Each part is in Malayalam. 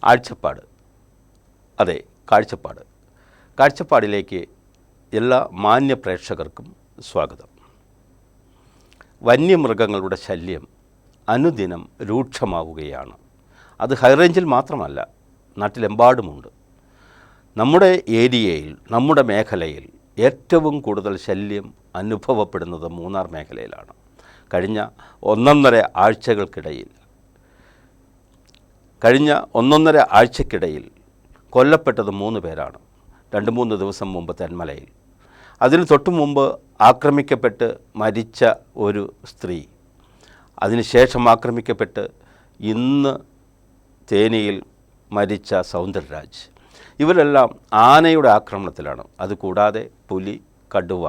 ആഴ്ചപ്പാട്. അതെ, കാഴ്ചപ്പാട്. കാഴ്ചപ്പാടിലേക്ക് എല്ലാ മാന്യ പ്രേക്ഷകർക്കും സ്വാഗതം. വന്യമൃഗങ്ങളുടെ ശല്യം അനുദിനം രൂക്ഷമാവുകയാണ്. അത് ഹൈറേഞ്ചിൽ മാത്രമല്ല, നാട്ടിലെമ്പാടുമുണ്ട്. നമ്മുടെ ഏരിയയിൽ, നമ്മുടെ മേഖലയിൽ ഏറ്റവും കൂടുതൽ ശല്യം അനുഭവപ്പെടുന്നത് മൂന്നാർ മേഖലയിലാണ്. കഴിഞ്ഞ ഒന്നൊന്നര ആഴ്ചയ്ക്കിടയിൽ കൊല്ലപ്പെട്ടത് 3 പേരാണ്. 2-3 ദിവസം മുമ്പ് തെന്മലയിൽ, അതിന് തൊട്ടു മുമ്പ് ആക്രമിക്കപ്പെട്ട് മരിച്ച ഒരു സ്ത്രീ, അതിനുശേഷം ആക്രമിക്കപ്പെട്ട് ഇന്ന് തേനിയിൽ മരിച്ച സൗന്ദരരാജ്. ഇവരെല്ലാം ആനയുടെ ആക്രമണത്തിലാണ്. അതുകൂടാതെ പുലി, കടുവ,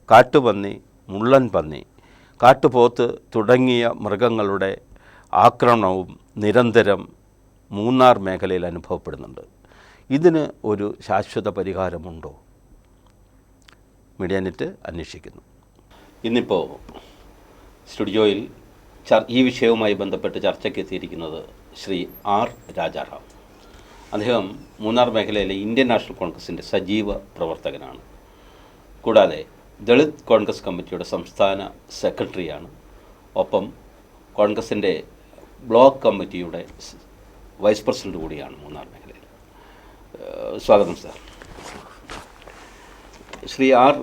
കാട്ടുപന്നി, മുള്ളൻ പന്നി, കാട്ടുപോത്ത് തുടങ്ങിയ മൃഗങ്ങളുടെ ആക്രമണവും നിരന്തരം മൂന്നാർ മേഖലയിൽ അനുഭവപ്പെടുന്നുണ്ട്. ഇതിന് ഒരു ശാശ്വത പരിഹാരമുണ്ടോ? മീഡിയാനെറ്റ് അന്വേഷിക്കുന്നു. ഇന്നിപ്പോൾ സ്റ്റുഡിയോയിൽ ഈ വിഷയവുമായി ബന്ധപ്പെട്ട് ചർച്ചയ്ക്ക് എത്തിയിരിക്കുന്നത് ശ്രീ ആർ രാജാറാം. അദ്ദേഹം മൂന്നാർ മേഖലയിലെ ഇന്ത്യൻ നാഷണൽ കോൺഗ്രസിൻ്റെ സജീവ പ്രവർത്തകനാണ്. കൂടാതെ ദളിത് കോൺഗ്രസ് കമ്മിറ്റിയുടെ സംസ്ഥാന സെക്രട്ടറിയാണ്. ഒപ്പം കോൺഗ്രസിൻ്റെ ബ്ലോക്ക് കമ്മിറ്റിയുടെ വൈസ് പ്രസിഡന്റ് കൂടിയാണ് മൂന്നാർ മേഖലയിൽ. സ്വാഗതം സാർ. ശ്രീ ആർ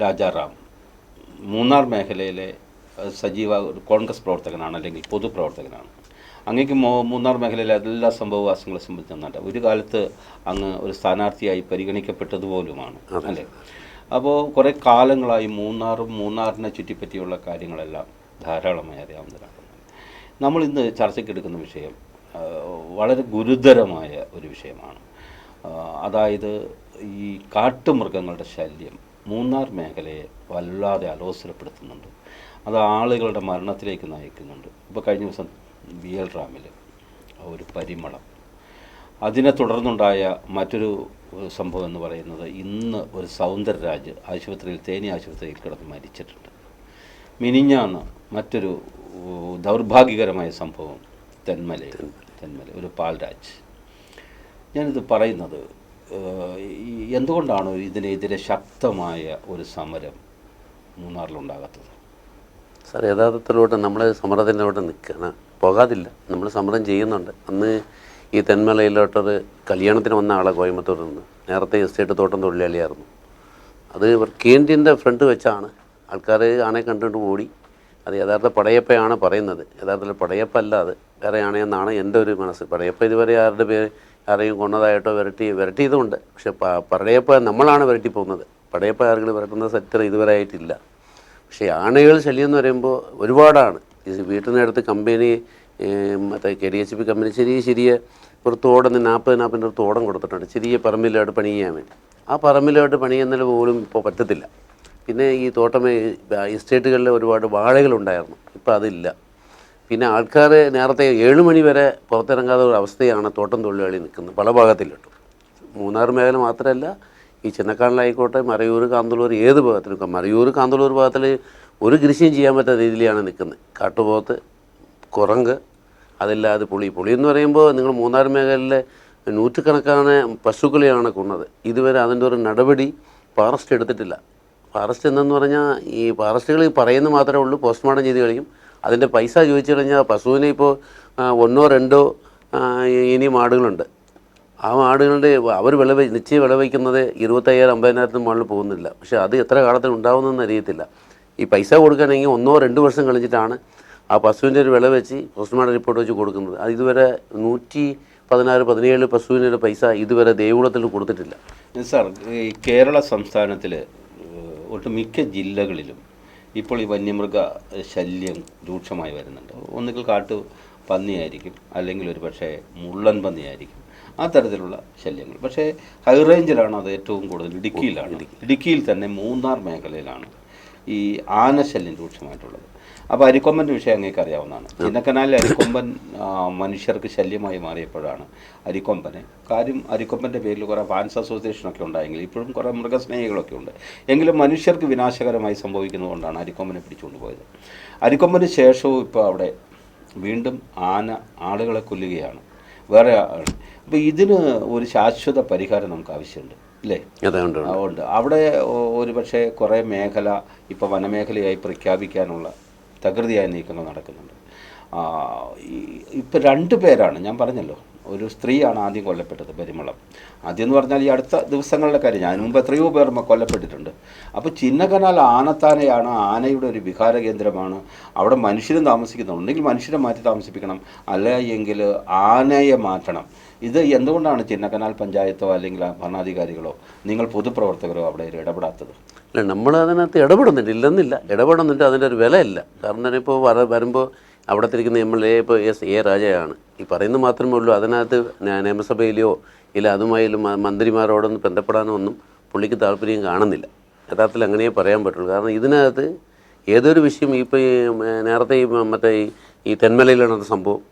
രാജാറാം മൂന്നാർ മേഖലയിലെ സജീവ കോൺഗ്രസ് പ്രവർത്തകനാണ്, അല്ലെങ്കിൽ പൊതുപ്രവർത്തകനാണ്. അങ്ങേക്ക് മൂന്നാർ മേഖലയിലെ എല്ലാ സംഭവവാസങ്ങളെ സംബന്ധിച്ച് നന്നായിട്ട് ഒരു കാലത്ത് അങ്ങ് ഒരു സ്ഥാനാർത്ഥിയായി പരിഗണിക്കപ്പെട്ടതുപോലുമാണ്, അല്ലേ? അപ്പോൾ കുറേ കാലങ്ങളായി മൂന്നാറിനെ ചുറ്റിപ്പറ്റിയുള്ള കാര്യങ്ങളെല്ലാം ധാരാളമായി അറിയാവുന്നതാണ്. നമ്മൾ ഇന്ന് ചർച്ചയ്ക്കെടുക്കുന്ന വിഷയം വളരെ ഗുരുതരമായ ഒരു വിഷയമാണ്. അതായത് ഈ കാട്ടുമൃഗങ്ങളുടെ ശല്യം മൂന്നാർ മേഖലയെ വല്ലാതെ അലോസരപ്പെടുത്തുന്നുണ്ട്. അത് ആളുകളുടെ മരണത്തിലേക്ക് നയിക്കുന്നുണ്ട്. ഇപ്പോൾ കഴിഞ്ഞ ദിവസം VL റാമിൽ ഒരു പരിമളം, അതിനെ തുടർന്നുണ്ടായ മറ്റൊരു സംഭവം എന്ന് പറയുന്നത് ഇന്ന് ഒരു സൗന്ദരരാജ് ആശുപത്രിയിൽ, തേനി ആശുപത്രിയിൽ കിടന്ന് മരിച്ചിട്ടുണ്ട്. മിനിഞ്ഞാന്ന് മറ്റൊരു ദൗർഭാഗ്യകരമായ സംഭവം തെന്മല ഒരു പാൽരാജ്. ഞാനിത് പറയുന്നത് എന്തുകൊണ്ടാണ് ഇതിനെതിരെ ശക്തമായ ഒരു സമരം മൂന്നാറിലുണ്ടാകാത്തത്? സാർ, യഥാർത്ഥത്തിലോട്ട് നമ്മൾ സമരത്തിലോട്ട് നിൽക്കണം, പോകാതില്ല. നമ്മൾ സമരം ചെയ്യുന്നുണ്ട്. അന്ന് ഈ തെന്മലയിലോട്ടൊരു കല്യാണത്തിന് വന്ന ആളെ കോയമ്പത്തൂരിൽ നിന്ന്, നേരത്തെ എസ്റ്റേറ്റ് തോട്ടം തൊഴിലാളിയായിരുന്നു. അത് കേന്ദ്രീൻ്റെ ഫ്രണ്ട് വെച്ചാണ് ആൾക്കാർ ആണയെ കണ്ടുകൊണ്ട് ഓടി. അത് യഥാർത്ഥ പടയപ്പയാണ് പറയുന്നത്. യഥാർത്ഥത്തിൽ പടയപ്പല്ല, അത് വേറെ ആണയെന്നാണ് എൻ്റെ ഒരു മനസ്സ്. പടയപ്പ ഇതുവരെ ആരെയും കൊന്നതായിട്ടോ വിരട്ടിയതുമുണ്ട്. പക്ഷെ പടയപ്പ നമ്മളാണ് വിരട്ടി പോകുന്നത്. പടയപ്പ ആളുകൾ വിരട്ടുന്ന സെക്ടർ ഇതുവരെ ആയിട്ടില്ല. പക്ഷേ ആനകൾ ശല്യം എന്ന് പറയുമ്പോൾ ഒരുപാടാണ്. വീട്ടിനടുത്ത് കമ്പനി, മറ്റേ KDHP കമ്പനി ചെറിയ ഒരു തോടന്ന് 40 ഒരു തോടം കൊടുത്തിട്ടുണ്ട്, ചെറിയ പറമ്പിലോട്ട് പണി ചെയ്യാൻ വേണ്ടി. ആ പറമ്പിലോട്ട് പണി ചെയ്യുന്നതിൽ പോലും ഇപ്പോൾ പറ്റത്തില്ല. പിന്നെ ഈ എസ്റ്റേറ്റുകളിൽ ഒരുപാട് വാഴകളുണ്ടായിരുന്നു, ഇപ്പോൾ അതില്ല. പിന്നെ ആൾക്കാർ നേരത്തെ 7 മണി വരെ പുറത്തിറങ്ങാത്ത ഒരു അവസ്ഥയാണ് തോട്ടം തൊഴിലാളി നിൽക്കുന്നത് പല ഭാഗത്തിലോട്ടും. മൂന്നാർ മേഖല മാത്രമല്ല, ഈ ചിന്നക്കാടിലായിക്കോട്ടെ, മറയൂർ, കാന്തളൂർ, ഏത് ഭാഗത്തിലും. മറയൂർ, കാന്തളൂർ ഭാഗത്തിൽ ഒരു കൃഷിയും ചെയ്യാൻ പറ്റാത്ത രീതിയിലാണ് നിൽക്കുന്നത്. കാട്ടുപോത്ത്, കുരങ്ങ്, അതല്ലാതെ പുളി എന്ന് പറയുമ്പോൾ നിങ്ങൾ മൂന്നാർ മേഖലയിലെ നൂറ്റുകണക്കാണ് പശുക്കളെയാണ് കൊന്നത്. ഇതുവരെ അതിൻ്റെ ഒരു നടപടി ഫോറസ്റ്റ് എടുത്തിട്ടില്ല. ഫോറസ്റ്റ് എന്തെന്ന് പറഞ്ഞാൽ ഈ ഫോറസ്റ്റുകൾ പറയുന്നത് മാത്രമേ ഉള്ളൂ, പോസ്റ്റ്മോർട്ടം ചെയ്ത് കളിയും. അതിൻ്റെ പൈസ ചോദിച്ചു കഴിഞ്ഞാൽ പശുവിനെ ഇപ്പോൾ 1-2 ഇനി മാടുകളുണ്ട്. ആ മാടുകളുടെ അവർ നിശ്ചയ വിളവയ്ക്കുന്നത് 25,000-50,000 മുകളിൽ പോകുന്നില്ല. പക്ഷേ അത് എത്ര കാലത്തിന് ഉണ്ടാവുന്നതെന്ന് അറിയത്തില്ല. ഈ പൈസ കൊടുക്കുകയാണെങ്കിൽ 1-2 വർഷം കഴിഞ്ഞിട്ടാണ് ആ പശുവിൻ്റെ ഒരു വില വെച്ച് പോസ്റ്റ്മോർട്ടം റിപ്പോർട്ട് വെച്ച് കൊടുക്കുന്നത്. അത് ഇതുവരെ 116-117 പശുവിൻ്റെ പൈസ ഇതുവരെ ദേവുകുളത്തിൽ കൊടുത്തിട്ടില്ല. സാർ, ഈ കേരള സംസ്ഥാനത്തിൽ ഒട്ടുമിക്ക ജില്ലകളിലും ഇപ്പോൾ ഈ വന്യമൃഗ ശല്യം രൂക്ഷമായി വരുന്നുണ്ട്. ഒന്നുകിൽ കാട്ടുപന്നിയായിരിക്കും, അല്ലെങ്കിൽ ഒരു പക്ഷേ മുള്ളൻ പന്നിയായിരിക്കും, ആ തരത്തിലുള്ള ശല്യങ്ങൾ. പക്ഷേ ഹൈറേഞ്ചിലാണ് അത് ഏറ്റവും കൂടുതൽ. ഇടുക്കിയിൽ തന്നെ മൂന്നാർ മേഖലയിലാണ് ഈ ആനശല്യം രൂക്ഷമായിട്ടുള്ളത്. അപ്പോൾ അരിക്കൊമ്പൻ്റെ വിഷയം അങ്ങേക്ക് അറിയാവുന്നതാണ്. ചിന്നക്കനാലിൽ അരിക്കൊമ്പൻ മനുഷ്യർക്ക് ശല്യമായി മാറിയപ്പോഴാണ് അരിക്കൊമ്പൻ്റെ പേരിൽ കുറേ ഫാൻസ് അസോസിയേഷനൊക്കെ ഉണ്ടായെങ്കിൽ ഇപ്പോഴും കുറേ മൃഗസ്നേഹികളൊക്കെ ഉണ്ട്. എങ്കിലും മനുഷ്യർക്ക് വിനാശകരമായി സംഭവിക്കുന്നതുകൊണ്ടാണ് അരിക്കൊമ്പനെ പിടിച്ചുകൊണ്ട് പോയത്. അരിക്കൊമ്പന് ശേഷവും ഇപ്പോൾ അവിടെ വീണ്ടും ആളുകളെ കൊല്ലുകയാണ്. വേറെ ആണ്. അപ്പോൾ ഇതിന് ഒരു ശാശ്വത പരിഹാരം നമുക്ക് ആവശ്യമുണ്ട് അല്ലേ? അതുകൊണ്ട് അവിടെ ഒരു പക്ഷേ കുറേ മേഖല ഇപ്പോൾ വനമേഖലയായി പ്രഖ്യാപിക്കാനുള്ള തകൃതിയായ നീക്കങ്ങൾ നടക്കുന്നുണ്ട്. ഇപ്പം 2 പേരാണ് ഞാൻ പറഞ്ഞല്ലോ, ഒരു സ്ത്രീയാണ് ആദ്യം കൊല്ലപ്പെട്ടത്, പരിമളം. ആദ്യം എന്ന് പറഞ്ഞാൽ ഈ അടുത്ത ദിവസങ്ങളുടെ കാര്യം, ഞാൻ മുമ്പ് എത്രയോ പേർ കൊല്ലപ്പെട്ടിട്ടുണ്ട്. അപ്പോൾ ചിന്നക്കനാൽ ആനത്താനയാണ്, ആനയുടെ ഒരു വിഹാര കേന്ദ്രമാണ്. അവിടെ മനുഷ്യരും താമസിക്കുന്നുണ്ട്. ഉണ്ടെങ്കിൽ മനുഷ്യരെ മാറ്റി താമസിപ്പിക്കണം, അല്ല എങ്കിൽ ആനയെ മാറ്റണം. ഇത് എന്തുകൊണ്ടാണ് ചിന്നക്കനാൽ പഞ്ചായത്തോ അല്ലെങ്കിൽ ഭരണാധികാരികളോ നിങ്ങൾ പൊതുപ്രവർത്തകരോ അവിടെ ഇടപെടാത്തത്? അല്ല, നമ്മൾ അതിനകത്ത് ഇടപെടുന്നുണ്ട്, ഇല്ലെന്നില്ല, ഇടപെടുന്നുണ്ട്. അതിൻ്റെ ഒരു വിലയില്ല. കാരണം ഇപ്പോൾ വരുമ്പോൾ അവിടെ തിരിക്കുന്ന MLA ഇപ്പോൾ എ രാജയാണ് ഈ പറയുന്നത് മാത്രമേ ഉള്ളൂ. അതിനകത്ത് നിയമസഭയിലെയോ ഇല്ല അതുമായി മന്ത്രിമാരോടൊന്നും ബന്ധപ്പെടാനോ ഒന്നും പുള്ളിക്ക് താല്പര്യം കാണുന്നില്ല. യഥാർത്ഥത്തിൽ അങ്ങനെയേ പറയാൻ പറ്റുള്ളൂ. കാരണം ഇതിനകത്ത് ഏതൊരു വിഷയം ഇപ്പോൾ ഈ നേരത്തെ മറ്റേ ഈ തെന്മലയിൽ നടന്ന സംഭവം,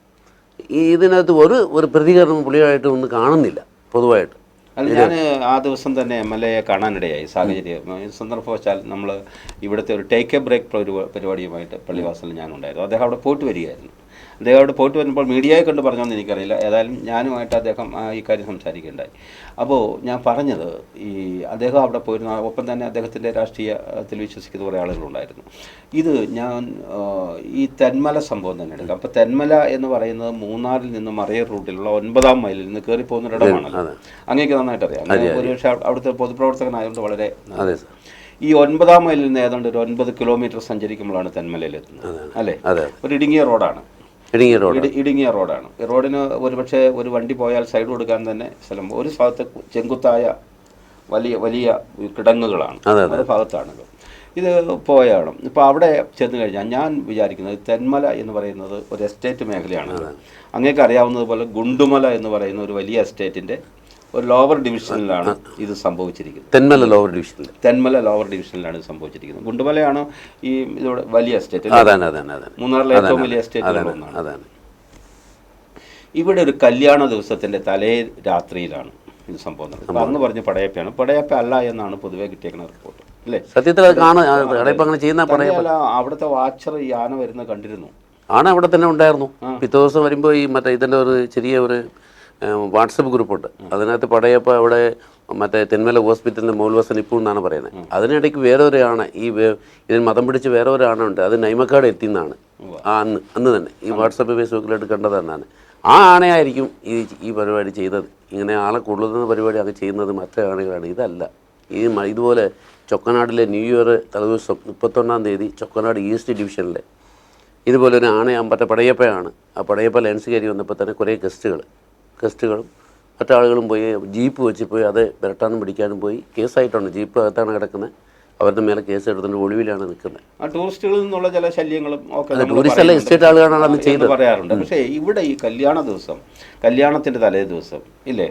ഇതിനകത്ത് ഒരു പ്രതികരണം പുള്ളിയായിട്ട് ഒന്നും കാണുന്നില്ല പൊതുവായിട്ട്. അല്ല, ഞാൻ ആ ദിവസം തന്നെ MLA കാണാനിടയായി. സാഹചര്യം സന്ദർഭവശാൽ നമ്മൾ ഇവിടുത്തെ ഒരു ടേക്ക് എ ബ്രേക്ക് പരിപാടിയുമായിട്ട് പള്ളിവാസലിൽ ഞാനുണ്ടായിരുന്നു. അദ്ദേഹം അവിടെ പോയിട്ട് വരികയായിരുന്നു. അദ്ദേഹം അവിടെ പോയിട്ട് വരുമ്പോൾ മീഡിയയെ കണ്ട് പറഞ്ഞോന്ന് എനിക്കറിയില്ല. ഏതായാലും ഞാനുമായിട്ട് അദ്ദേഹം ഈ കാര്യം സംസാരിക്കുകയുണ്ടായി. അപ്പോൾ ഞാൻ പറഞ്ഞത്, ഈ അദ്ദേഹം അവിടെ പോയിരുന്ന ഒപ്പം തന്നെ അദ്ദേഹത്തിൻ്റെ രാഷ്ട്രീയത്തിൽ വിശ്വസിക്കുന്ന കുറേ ആളുകളുണ്ടായിരുന്നു. ഇത് ഞാൻ ഈ തെന്മല സംഭവം തന്നെ എടുക്കാം. അപ്പോൾ തെന്മല എന്ന് പറയുന്നത് മൂന്നാറിൽ നിന്ന് മറയൂർ റൂട്ടിലുള്ള 9-ാം മൈലിൽ നിന്ന് കയറി പോകുന്നൊരിടമാണല്ലോ. അങ്ങനെയൊക്കെ നന്നായിട്ട് അറിയാം. ഒരു പക്ഷേ അവിടുത്തെ പൊതുപ്രവർത്തകനായതുകൊണ്ട് വളരെ ഈ 9-ാം മൈലിൽ നിന്ന് ഏതാണ്ട് ഒരു 9 കിലോമീറ്റർ സഞ്ചരിക്കുമ്പോഴാണ് തെന്മലയിൽ എത്തുന്നത് അല്ലേ? ഒരു ഇടുങ്ങിയ റോഡാണ്. ഇടുങ്ങിയ റോഡാണ്. റോഡിന് ഒരുപക്ഷെ ഒരു വണ്ടി പോയാൽ സൈഡ് കൊടുക്കാൻ തന്നെ സ്ഥലം. ഒരു ഭാഗത്ത് ചെങ്കുത്തായ വലിയ വലിയ കിടങ്ങുകളാണ്, ഒരു ഭാഗത്താണല്ലോ ഇത് പോയാണ്. ഇപ്പോൾ അവിടെ ചെന്ന് കഴിഞ്ഞാൽ ഞാൻ വിചാരിക്കുന്നത് തെന്മല എന്ന് പറയുന്നത് ഒരു എസ്റ്റേറ്റ് മേഖലയാണ്. അങ്ങേക്ക് അറിയാവുന്നതുപോലെ ഗുണ്ടുമല എന്ന് പറയുന്ന ഒരു വലിയ എസ്റ്റേറ്റിൻ്റെ ഒരു ലോവർ ഡിവിഷനിലാണ് ഇത് സംഭവിച്ചിരിക്കുന്നത്. തെന്മല ലോവർ ഡിവിഷനിലാണ് ഇത് സംഭവിച്ചിരിക്കുന്നത്. ഗുണ്ടുമലയാണ് ഈ ഇതോടെ വലിയ എസ്റ്റേറ്റ്, മൂന്നാറിലെ ഏറ്റവും വലിയ എസ്റ്റേറ്റുകളൊന്നാണ്. ഇവിടെ ഒരു കല്യാണ ദിവസത്തിന്റെ തലേ രാത്രിയിലാണ് ഇത് സംഭവം നടക്കുന്നത്. അന്ന് പറഞ്ഞ് പടയപ്പയാണ്. പടയപ്പ അല്ല എന്നാണ് പൊതുവെ കിട്ടിയേക്കുന്ന റിപ്പോർട്ട് അല്ലേ? സത്യത്തിൽ അവിടുത്തെ വാച്ചർ ഈ ആന വരുന്നത് കണ്ടിരുന്നു. ആന അവിടെ തന്നെ ഉണ്ടായിരുന്നു. പിറ്റേ ദിവസം വരുമ്പോൾ ഈ മറ്റേ ഇതിൻ്റെ ഒരു ചെറിയ ഒരു വാട്സപ്പ് ഗ്രൂപ്പുണ്ട്. അതിനകത്ത് പടയപ്പോൾ അവിടെ മറ്റേ തെന്മല ഹോസ്പിറ്റലിൻ്റെ മോൽവസൻ ഇപ്പോൾ എന്നാണ് പറയുന്നത്. അതിനിടയ്ക്ക് വേറെ ഒരു ആന, ഇതിന് മതം പിടിച്ച് വേറെ ഒരു ആന ഉണ്ട്. അത് നൈമക്കാട് എത്തിയെന്നാണ് അന്ന് തന്നെ ഈ വാട്സപ്പ് ഫേസ്ബുക്കിലായിട്ട് കണ്ടത് തന്നെയാണ്. ആ ആനയായിരിക്കും ഈ പരിപാടി ചെയ്തത്. ഇങ്ങനെ ആളെ കൊള്ളുന്ന പരിപാടി അത് ചെയ്യുന്നത് മറ്റേ ആനകളാണ്, ഇതല്ല. ഇതുപോലെ ചൊക്കനാടിലെ ന്യൂ ഇയർ തലേദിവസം 31-ാം തീയതി ചൊക്കനാട് ഈസ്റ്റ് ഡിവിഷനിലെ ഇതുപോലെ ഒരു മറ്റേ പടയപ്പയാണ്. ആ പടയപ്പ ലെൻസ് കയറി വന്നപ്പോൾ തന്നെ കുറേ ഗസ്റ്റുകളും മറ്റാളുകളും പോയി ജീപ്പ് വെച്ച് പോയി അത് വിരട്ടാനും പിടിക്കാനും പോയി. കേസായിട്ടുണ്ട്. ജീപ്പ് അകത്താണ് കിടക്കുന്നത്. അവരുടെ മേലെ കേസ് എടുത്തുകൊണ്ട് ഒളിവിലാണ് നിൽക്കുന്നത്. ടൂറിസ്റ്റുകളിൽ നിന്നുള്ള ചില ശല്യങ്ങളും ടൂറിസ്റ്റ് അല്ല, എസ്റ്റേറ്റ് ആളുകളാണ് അത് ചെയ്ത് പറയാറുണ്ട്. പക്ഷേ ഇവിടെ ഈ കല്യാണത്തിൻ്റെ തലേ ദിവസം ഇല്ലേ,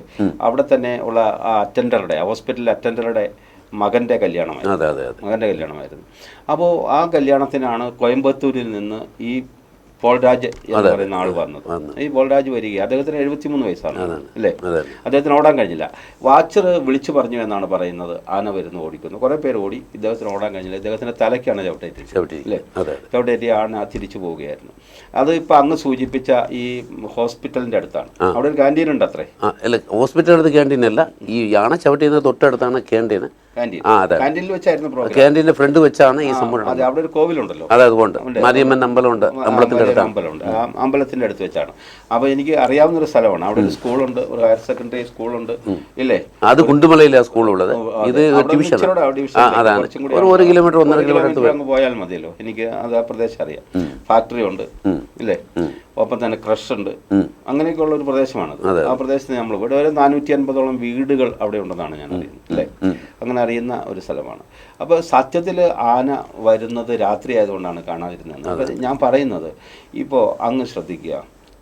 അവിടെ തന്നെ ഉള്ള ആ അറ്റൻഡറുടെ, ഹോസ്പിറ്റൽ അറ്റൻഡറുടെ മകൻ്റെ കല്യാണമായിരുന്നു. അപ്പോൾ ആ കല്യാണത്തിനാണ് കോയമ്പത്തൂരിൽ നിന്ന് ഈ പോൾരാജ് എന്ന് പറയുന്ന ആൾ വന്നത്. ഈ പോൾരാജ് വരിക, അദ്ദേഹത്തിന് 73 വയസ്സാണ് അല്ലേ? അദ്ദേഹത്തിന് ഓടാൻ കഴിഞ്ഞില്ല. വാച്ചർ വിളിച്ചു പറഞ്ഞു എന്നാണ് പറയുന്നത്, ആന വരുന്നു ഓടിക്കുന്നു. കുറേ പേര് ഓടി, ഇദ്ദേഹത്തിന് ഓടാൻ കഴിഞ്ഞില്ല. ഇദ്ദേഹത്തിൻ്റെ തലയ്ക്കാണ് ചവിട്ടേറ്റി ആന തിരിച്ചു പോവുകയായിരുന്നു. അത് ഇപ്പം അങ്ങ് സൂചിപ്പിച്ച ഈ ഹോസ്പിറ്റലിൻ്റെ അടുത്താണ്. അവിടെ ഒരു ക്യാൻറ്റീൻ ഉണ്ട് അത്രേ. അല്ല, ഹോസ്പിറ്റലിൻ്റെ അടുത്ത് ക്യാൻറ്റീൻ അല്ല, ഈ ആന ചവിട്ടിയത് തൊട്ടടുത്താണ് ക്യാൻറ്റീൻ. ക്യാൻറ്റീൻ്റെ ഫ്രണ്ട് വെച്ചാണ് ഈ സംഭവം. അവിടെ ഒരു കോവിലുണ്ടല്ലോ, അതുകൊണ്ട് മാരിയമ്മൻ അമ്പലമുണ്ട്, അമ്പലത്തിന്റെ അടുത്ത് വെച്ചാണ്. അപ്പൊ എനിക്ക് അറിയാവുന്ന ഒരു സ്ഥലമാണ്. അവിടെ ഒരു സ്കൂളുണ്ട്, ഒരു ഹയർ സെക്കൻഡറി സ്കൂളുണ്ട് ഇല്ലേ? അത് കുണ്ടുമലയിലെ സ്കൂളുള്ളത്. ഇത് ഡിവിഷൻ, 1 കിലോമീറ്റർ 1.5 കിലോമീറ്റർ അങ്ങ് പോയാൽ മതിയല്ലോ. എനിക്ക് അത് ആ പ്രദേശം അറിയാം. ഫാക്ടറി ഉണ്ട് ഇല്ലേ, ഒപ്പം തന്നെ ക്രഷ് ഉണ്ട്. അങ്ങനെയൊക്കെയുള്ള ഒരു പ്രദേശമാണത്. ആ പ്രദേശത്ത് നമ്മൾ ഇവിടെ ഒരു 450ഓളം വീടുകൾ അവിടെ ഉണ്ടെന്നാണ് ഞാൻ അറിയുന്നത് അല്ലേ? അങ്ങനെ അറിയുന്ന ഒരു സ്ഥലമാണ്. അപ്പോൾ സത്യത്തിൽ ആന വരുന്നത് രാത്രി ആയതുകൊണ്ടാണ് കാണാതിരുന്നത്. അപ്പോൾ ഞാൻ പറയുന്നത്, ഇപ്പോൾ അങ്ങ് ശ്രദ്ധിക്കുക,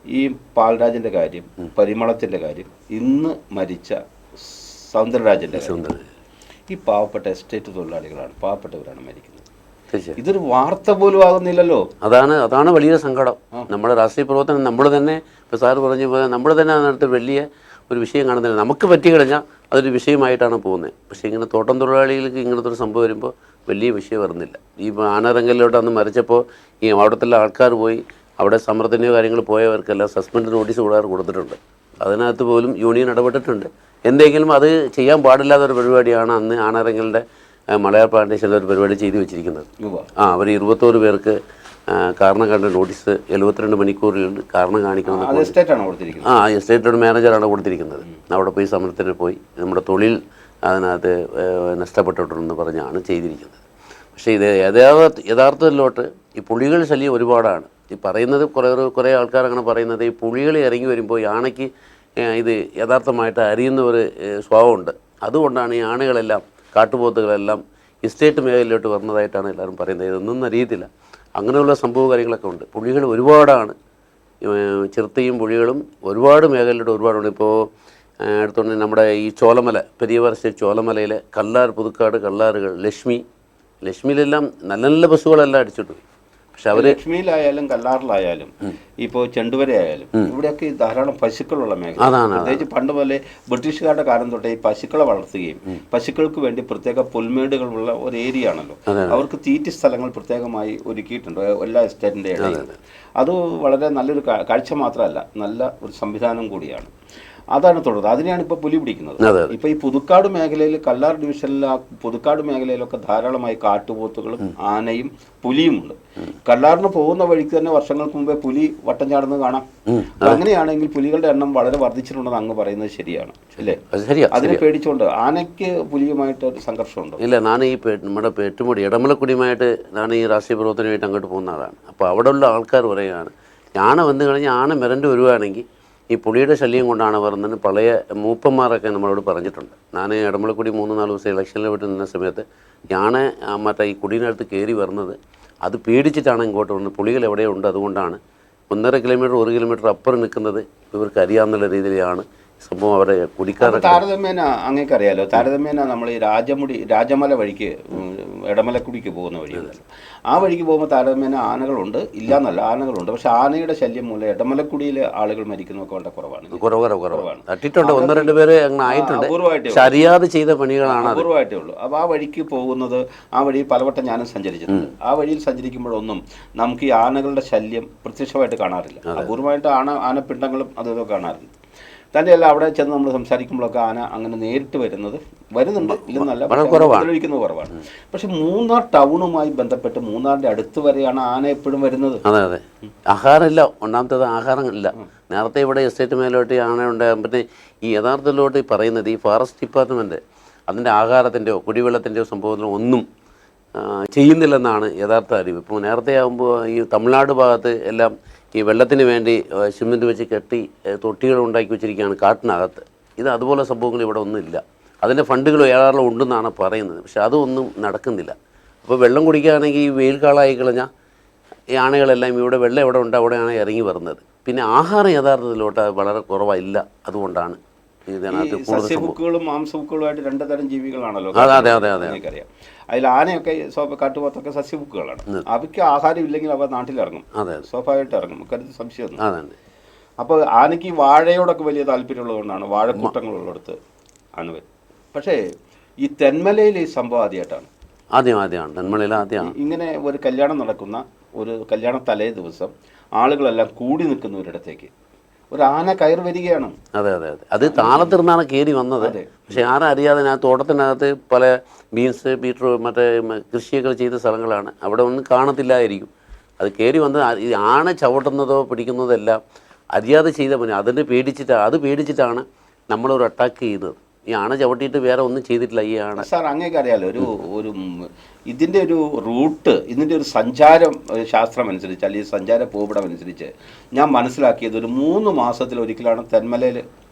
ഈ പാൽരാജിൻ്റെ കാര്യം, പരിമളത്തിൻ്റെ കാര്യം, ഇന്ന് മരിച്ച സൗന്ദരരാജൻ്റെ കാര്യം, ഈ പാവപ്പെട്ട എസ്റ്റേറ്റ് തൊഴിലാളികളാണ്, പാവപ്പെട്ടവരാണ് മരിക്കുന്നത്. ഇതൊരു വാർത്ത പോലും ആകുന്നില്ലല്ലോ. അതാണ് വലിയ സങ്കടം. നമ്മുടെ രാഷ്ട്രീയ പ്രവർത്തനം നമ്മൾ തന്നെ, ഇപ്പോൾ സാറ് പറഞ്ഞു പോലെ നമ്മൾ തന്നെ അതിനകത്ത് വലിയ ഒരു വിഷയം കാണുന്നില്ല. നമുക്ക് പറ്റി കഴിഞ്ഞാൽ അതൊരു വിഷയമായിട്ടാണ് പോകുന്നത്. പക്ഷേ ഇങ്ങനെ തോട്ടം തൊഴിലാളികൾക്ക് ഇങ്ങനത്തെ ഒരു സംഭവം വരുമ്പോൾ വലിയ വിഷയം വരുന്നില്ല. ഈ ആനരംഗലിലോട്ട് അന്ന് മരിച്ചപ്പോൾ ഈ അവിടുത്തെ ആൾക്കാർ പോയി അവിടെ സമരത്തിൻ്റെയോ കാര്യങ്ങൾ പോയവർക്കെല്ലാം സസ്പെൻഡ് നോട്ടീസ് കൊടുത്തിട്ടുണ്ട്. അതിനകത്ത് പോലും യൂണിയൻ ഇടപെട്ടിട്ടുണ്ട്. എന്തെങ്കിലും അത് ചെയ്യാൻ പാടില്ലാത്തൊരു പരിപാടിയാണ് അന്ന് ആണരങ്ങളുടെ മലയാള പ്ലാന്റേഷനിൽ ഒരു പരിപാടി ചെയ്തു വെച്ചിരിക്കുന്നത്. അവർ 21 പേർക്ക് കാരണം കണ്ട നോട്ടീസ് 72 മണിക്കൂറിൽ കാരണം കാണിക്കണം. എസ്റ്റേറ്റോട് മാനേജറാണ് കൊടുത്തിരിക്കുന്നത്. അവിടെ പോയി സമരത്തിന് പോയി നമ്മുടെ തൊഴിൽ അതിനകത്ത് നഷ്ടപ്പെട്ടിട്ടുണ്ടെന്ന് പറഞ്ഞാണ് ചെയ്തിരിക്കുന്നത്. പക്ഷേ ഇത് യഥാർത്ഥത്തിലോട്ട് ഈ പുലികൾ ശല്യം ഒരുപാടാണ്. ഈ പറയുന്നത് കുറേ ആൾക്കാർ അങ്ങനെ പറയുന്നത്, ഈ പുലികൾ ഇറങ്ങി വരുമ്പോൾ ഈ ആനയ്ക്ക് ഇത് യഥാർത്ഥമായിട്ട് അറിയുന്ന ഒരു സ്വഭാവമുണ്ട്. അതുകൊണ്ടാണ് ഈ ആനകളെല്ലാം കാട്ടുപോത്തുകളെല്ലാം എസ്റ്റേറ്റ് മേഖലയിലോട്ട് വരുന്നതായിട്ടാണ് എല്ലാവരും പറയുന്നത്. ഇതൊന്നും അറിയത്തില്ല. അങ്ങനെയുള്ള സംഭവ കാര്യങ്ങളൊക്കെ ഉണ്ട്. പുലികൾ ഒരുപാടാണ്. ചിരത്തയും പുലികളും ഒരുപാട് മേഖലയിലോട്ട് ഒരുപാടുണ്ട്. ഇപ്പോൾ അടുത്തുകൊണ്ട് നമ്മുടെ ഈ ചോലമല, പെരിയവാർ സ്റ്റേറ്റ് ചോലമലയിലെ കല്ലാർ, പുതുക്കാട് കല്ലാറുകൾ, ലക്ഷ്മിയിലെല്ലാം നല്ല നല്ല ബസ്സുകളെല്ലാം അടിച്ചിട്ട് പോയി. പക്ഷെ അവർ ലക്ഷ്മിയിലായാലും കല്ലാറിലായാലും ഇപ്പോൾ ചെണ്ടുവര ആയാലും ഇവിടെയൊക്കെ ധാരാളം പശുക്കളുള്ള മേഖല. പ്രത്യേകിച്ച് പണ്ട് പോലെ ബ്രിട്ടീഷുകാരുടെ കാലം തൊട്ടേ ഈ പശുക്കളെ വളർത്തുകയും പശുക്കൾക്ക് വേണ്ടി പ്രത്യേക പുൽമേടുകളുള്ള ഒരു ഏരിയ ആണല്ലോ. അവർക്ക് തീറ്റി സ്ഥലങ്ങൾ പ്രത്യേകമായി ഒരുക്കിയിട്ടുണ്ട് എല്ലാ എസ്റ്റേറ്റിൻ്റെ ഇടയിൽ. അത് വളരെ നല്ലൊരു കാഴ്ച മാത്രമല്ല, നല്ല ഒരു സംവിധാനം കൂടിയാണ്. അതാണ് തുടർന്നത്. അതിനെയാണ് ഇപ്പോൾ പുലി പിടിക്കുന്നത്. ഇപ്പോൾ ഈ പുതുക്കാട് മേഖലയിൽ, കല്ലാർ ഡിവിഷനിലെ പുതുക്കാട് മേഖലയിലൊക്കെ ധാരാളമായി കാട്ടുപോത്തുകളും ആനയും പുലിയുമുണ്ട്. കല്ലാറിന് പോകുന്ന വഴിക്ക് തന്നെ വർഷങ്ങൾക്ക് മുമ്പേ പുലി വട്ടം ചാടുന്നത് കാണാം. അങ്ങനെയാണെങ്കിൽ പുലികളുടെ എണ്ണം വളരെ വർദ്ധിച്ചിട്ടുണ്ടെന്ന് അങ്ങ് പറയുന്നത് ശരിയാണ് അല്ലേ? അതിനെ പേടിച്ചുകൊണ്ട് ആനയ്ക്ക് പുലിയുമായിട്ട് ഒരു സംഘർഷമുണ്ടോ? ഇല്ല, ഞാൻ ഈ നമ്മുടെ പെട്ടുമുടി ഇടമലക്കുടിയുമായിട്ട് ഞാൻ ഈ രാഷ്ട്രീയ പ്രവർത്തനമായിട്ട് അങ്ങോട്ട് പോകുന്ന ആളാണ്. അപ്പോൾ അവിടെയുള്ള ആൾക്കാർ പറയുകയാണ്, ആന വന്നു കഴിഞ്ഞാൽ ആന മിരണ്ട് വരുവാണെങ്കിൽ ഈ പുലിയുടെ ശല്യം കൊണ്ടാണ് വരുന്നതിന് പഴയ മൂപ്പന്മാരൊക്കെ നമ്മളോട് പറഞ്ഞിട്ടുണ്ട്. ഞാൻ ഇടമലക്കുടി 3-4 ദിവസം ഇലക്ഷനിൽ വിട്ട് നിന്ന സമയത്ത് ഞാൻ മറ്റേ ഈ കുടീനടുത്ത് കയറി വരുന്നത് അത് പേടിച്ചിട്ടാണ് ഇങ്ങോട്ട് വന്നത്. പുലികൾ എവിടെയുണ്ട്, അതുകൊണ്ടാണ് 1.5 കിലോമീറ്റർ 1 കിലോമീറ്റർ അപ്പുറം നിൽക്കുന്നത് ഇവർക്ക് അറിയാമെന്നുള്ള രീതിയിലാണ് സംഭവം. അവരെ കുടിക്കാറൊക്കെ താരതമ്യേന അങ്ങേക്ക് അറിയാലോ, താരതമ്യേന നമ്മൾ ഈ രാജമല വഴിക്ക് ഇടമലക്കുടിക്ക് പോകുന്ന വഴിയുണ്ടല്ലോ, ആ വഴിക്ക് പോകുമ്പോൾ താരതമ്യേന ആനകളുണ്ട്, ഇല്ലാന്നല്ല, ആനകളുണ്ട്. പക്ഷെ ആനയുടെ ശല്യം മൂലം ഇടമലക്കുടിയിലെ ആളുകൾ മരിക്കുന്നതൊക്കെ വളരെ കുറവാണ്. തട്ടിട്ടുണ്ട്, 1-2 പേര് അങ്ങനെ ആയിട്ടുണ്ട്. അറിയാതെ ചെയ്ത പണികളാണ്, അപൂർവമായിട്ടേ ഉള്ളൂ. അപ്പോൾ ആ വഴിക്ക് പോകുന്നത്, ആ വഴി പലവട്ടം ഞാനും സഞ്ചരിച്ചിട്ടുണ്ട്. ആ വഴിയിൽ സഞ്ചരിക്കുമ്പോഴൊന്നും നമുക്ക് ഈ ആനകളുടെ ശല്യം പ്രത്യക്ഷമായിട്ട് കാണാറില്ല. അപൂർവമായിട്ട് ആനപ്പിണ്ടങ്ങളും അതൊക്കെ കാണാറുണ്ട്. തന്നെയല്ല, അവിടെ ചെന്ന് നമ്മൾ സംസാരിക്കുമ്പോഴൊക്കെ ആന അങ്ങനെ നേരിട്ട് വരുന്നുണ്ട്, ഇല്ലെന്നല്ല, കുറവാണ്. പക്ഷെ മൂന്നാർ ടൗണുമായി ബന്ധപ്പെട്ട് മൂന്നാറിന്റെ അടുത്ത് വരെയാണ് ആന എപ്പോഴും വരുന്നത്. അതെ, ആഹാരമില്ല. ഒന്നാമത്തേത് ആഹാരമില്ല. നേരത്തെ ഇവിടെ എസ്റ്റേറ്റ് മേലോട്ട് ആന ഉണ്ടാകും. പിന്നെ ഈ യഥാർത്ഥത്തിലോട്ട് പറയുന്നത് ഈ ഫോറസ്റ്റ് ഡിപ്പാർട്ട്മെൻറ്റ് അതിൻ്റെ ആഹാരത്തിൻ്റെയോ കുടിവെള്ളത്തിൻ്റെയോ സംഭവത്തിലോ ഒന്നും ചെയ്യുന്നില്ലെന്നാണ് യഥാർത്ഥ അറിവ്. ഇപ്പോൾ നേരത്തെ ആകുമ്പോൾ ഈ തമിഴ്നാട് ഭാഗത്ത് എല്ലാം ഈ വെള്ളത്തിന് വേണ്ടി സിമെൻറ്റ് വെച്ച് കെട്ടി തൊട്ടികൾ ഉണ്ടാക്കി വെച്ചിരിക്കുകയാണ് കാട്ടിനകത്ത്. ഇത് അതുപോലെ സംഭവങ്ങൾ ഇവിടെ ഒന്നുമില്ല. അതിൻ്റെ ഫണ്ടുകൾ ഏറെ ഉണ്ടെന്നാണ് പറയുന്നത്. പക്ഷെ അതൊന്നും നടക്കുന്നില്ല. അപ്പോൾ വെള്ളം കുടിക്കുകയാണെങ്കിൽ ഈ വെയിൽ കാലമായി കഴിഞ്ഞാൽ ഈ ആനകളെല്ലാം ഇവിടെ വെള്ളം എവിടെ ഉണ്ട് അവിടെയാണ് ഇറങ്ങി വരുന്നത്. പിന്നെ ആഹാരം യഥാർത്ഥത്തിലോട്ട് വളരെ കുറവായില്ല. അതുകൊണ്ടാണ് ഇതിനകത്ത് സസ്യബുക്കുകളും മാംസബുക്കുകളുമായിട്ട് 2 തരം ജീവികളാണല്ലോ. അതെ. എനിക്കറിയാം. അതിൽ ആനയൊക്കെ കാട്ടുപോത്തൊക്കെ സസ്യബുക്കുകളാണ്. അവയ്ക്ക് ആഹാരം ഇല്ലെങ്കിൽ അവ നാട്ടിലിറങ്ങും, സ്വാഭാവികമായിട്ട് ഇറങ്ങും, കരുതി സംശയമൊന്നും. അപ്പോൾ ആനയ്ക്ക് ഈ വാഴയോടൊക്കെ വലിയ താല്പര്യമുള്ളതുകൊണ്ടാണ് വാഴക്കൂട്ടങ്ങളുള്ളിടത്ത് ആന വരും. പക്ഷേ ഈ തെന്മലയിൽ ഈ സംഭവം ആദ്യമായിട്ടാണ്. തെന്മലയിൽ ആദ്യമാണ് ഇങ്ങനെ ഒരു കല്യാണം നടക്കുന്ന ഒരു കല്യാണ തലേ ദിവസം ആളുകളെല്ലാം കൂടി നിൽക്കുന്ന ഒരിടത്തേക്ക് ഒരു ആന കയറി വരികയാണ്. അതെ. അത് താളത്തിരുന്നാണ് കയറി വന്നത്. പക്ഷെ ആരും അറിയാതെ ആ തോട്ടത്തിനകത്ത് പല ബീൻസ്, ബീറ്റ്റൂട്ട്, മറ്റേ കൃഷിയൊക്കെ ചെയ്ത സ്ഥലങ്ങളാണ്. അവിടെ ഒന്നും കാണത്തില്ലായിരിക്കും. അത് കയറി വന്നത് ഈ ആന ചവിട്ടുന്നതോ പിടിക്കുന്നതോ എല്ലാം അറിയാതെ ചെയ്ത പണി. അത് പേടിച്ചിട്ടാണ് നമ്മളൊരു അറ്റാക്ക് ചെയ്തത്. ഈ ആന ചവിട്ടിയിട്ട് വേറെ ഒന്നും ചെയ്തിട്ടില്ല ഈ ആന. സാർ അങ്ങേക്ക് അറിയാലോ, ഒരു ഇതിൻ്റെ ഒരു റൂട്ട്, ഇതിൻ്റെ ഒരു സഞ്ചാരം ശാസ്ത്രം അനുസരിച്ച്, അല്ലെങ്കിൽ സഞ്ചാര ഭൂപടം അനുസരിച്ച് ഞാൻ മനസ്സിലാക്കിയത് ഒരു 3 മാസത്തിലൊരിക്കലാണ് തെന്മലയിൽ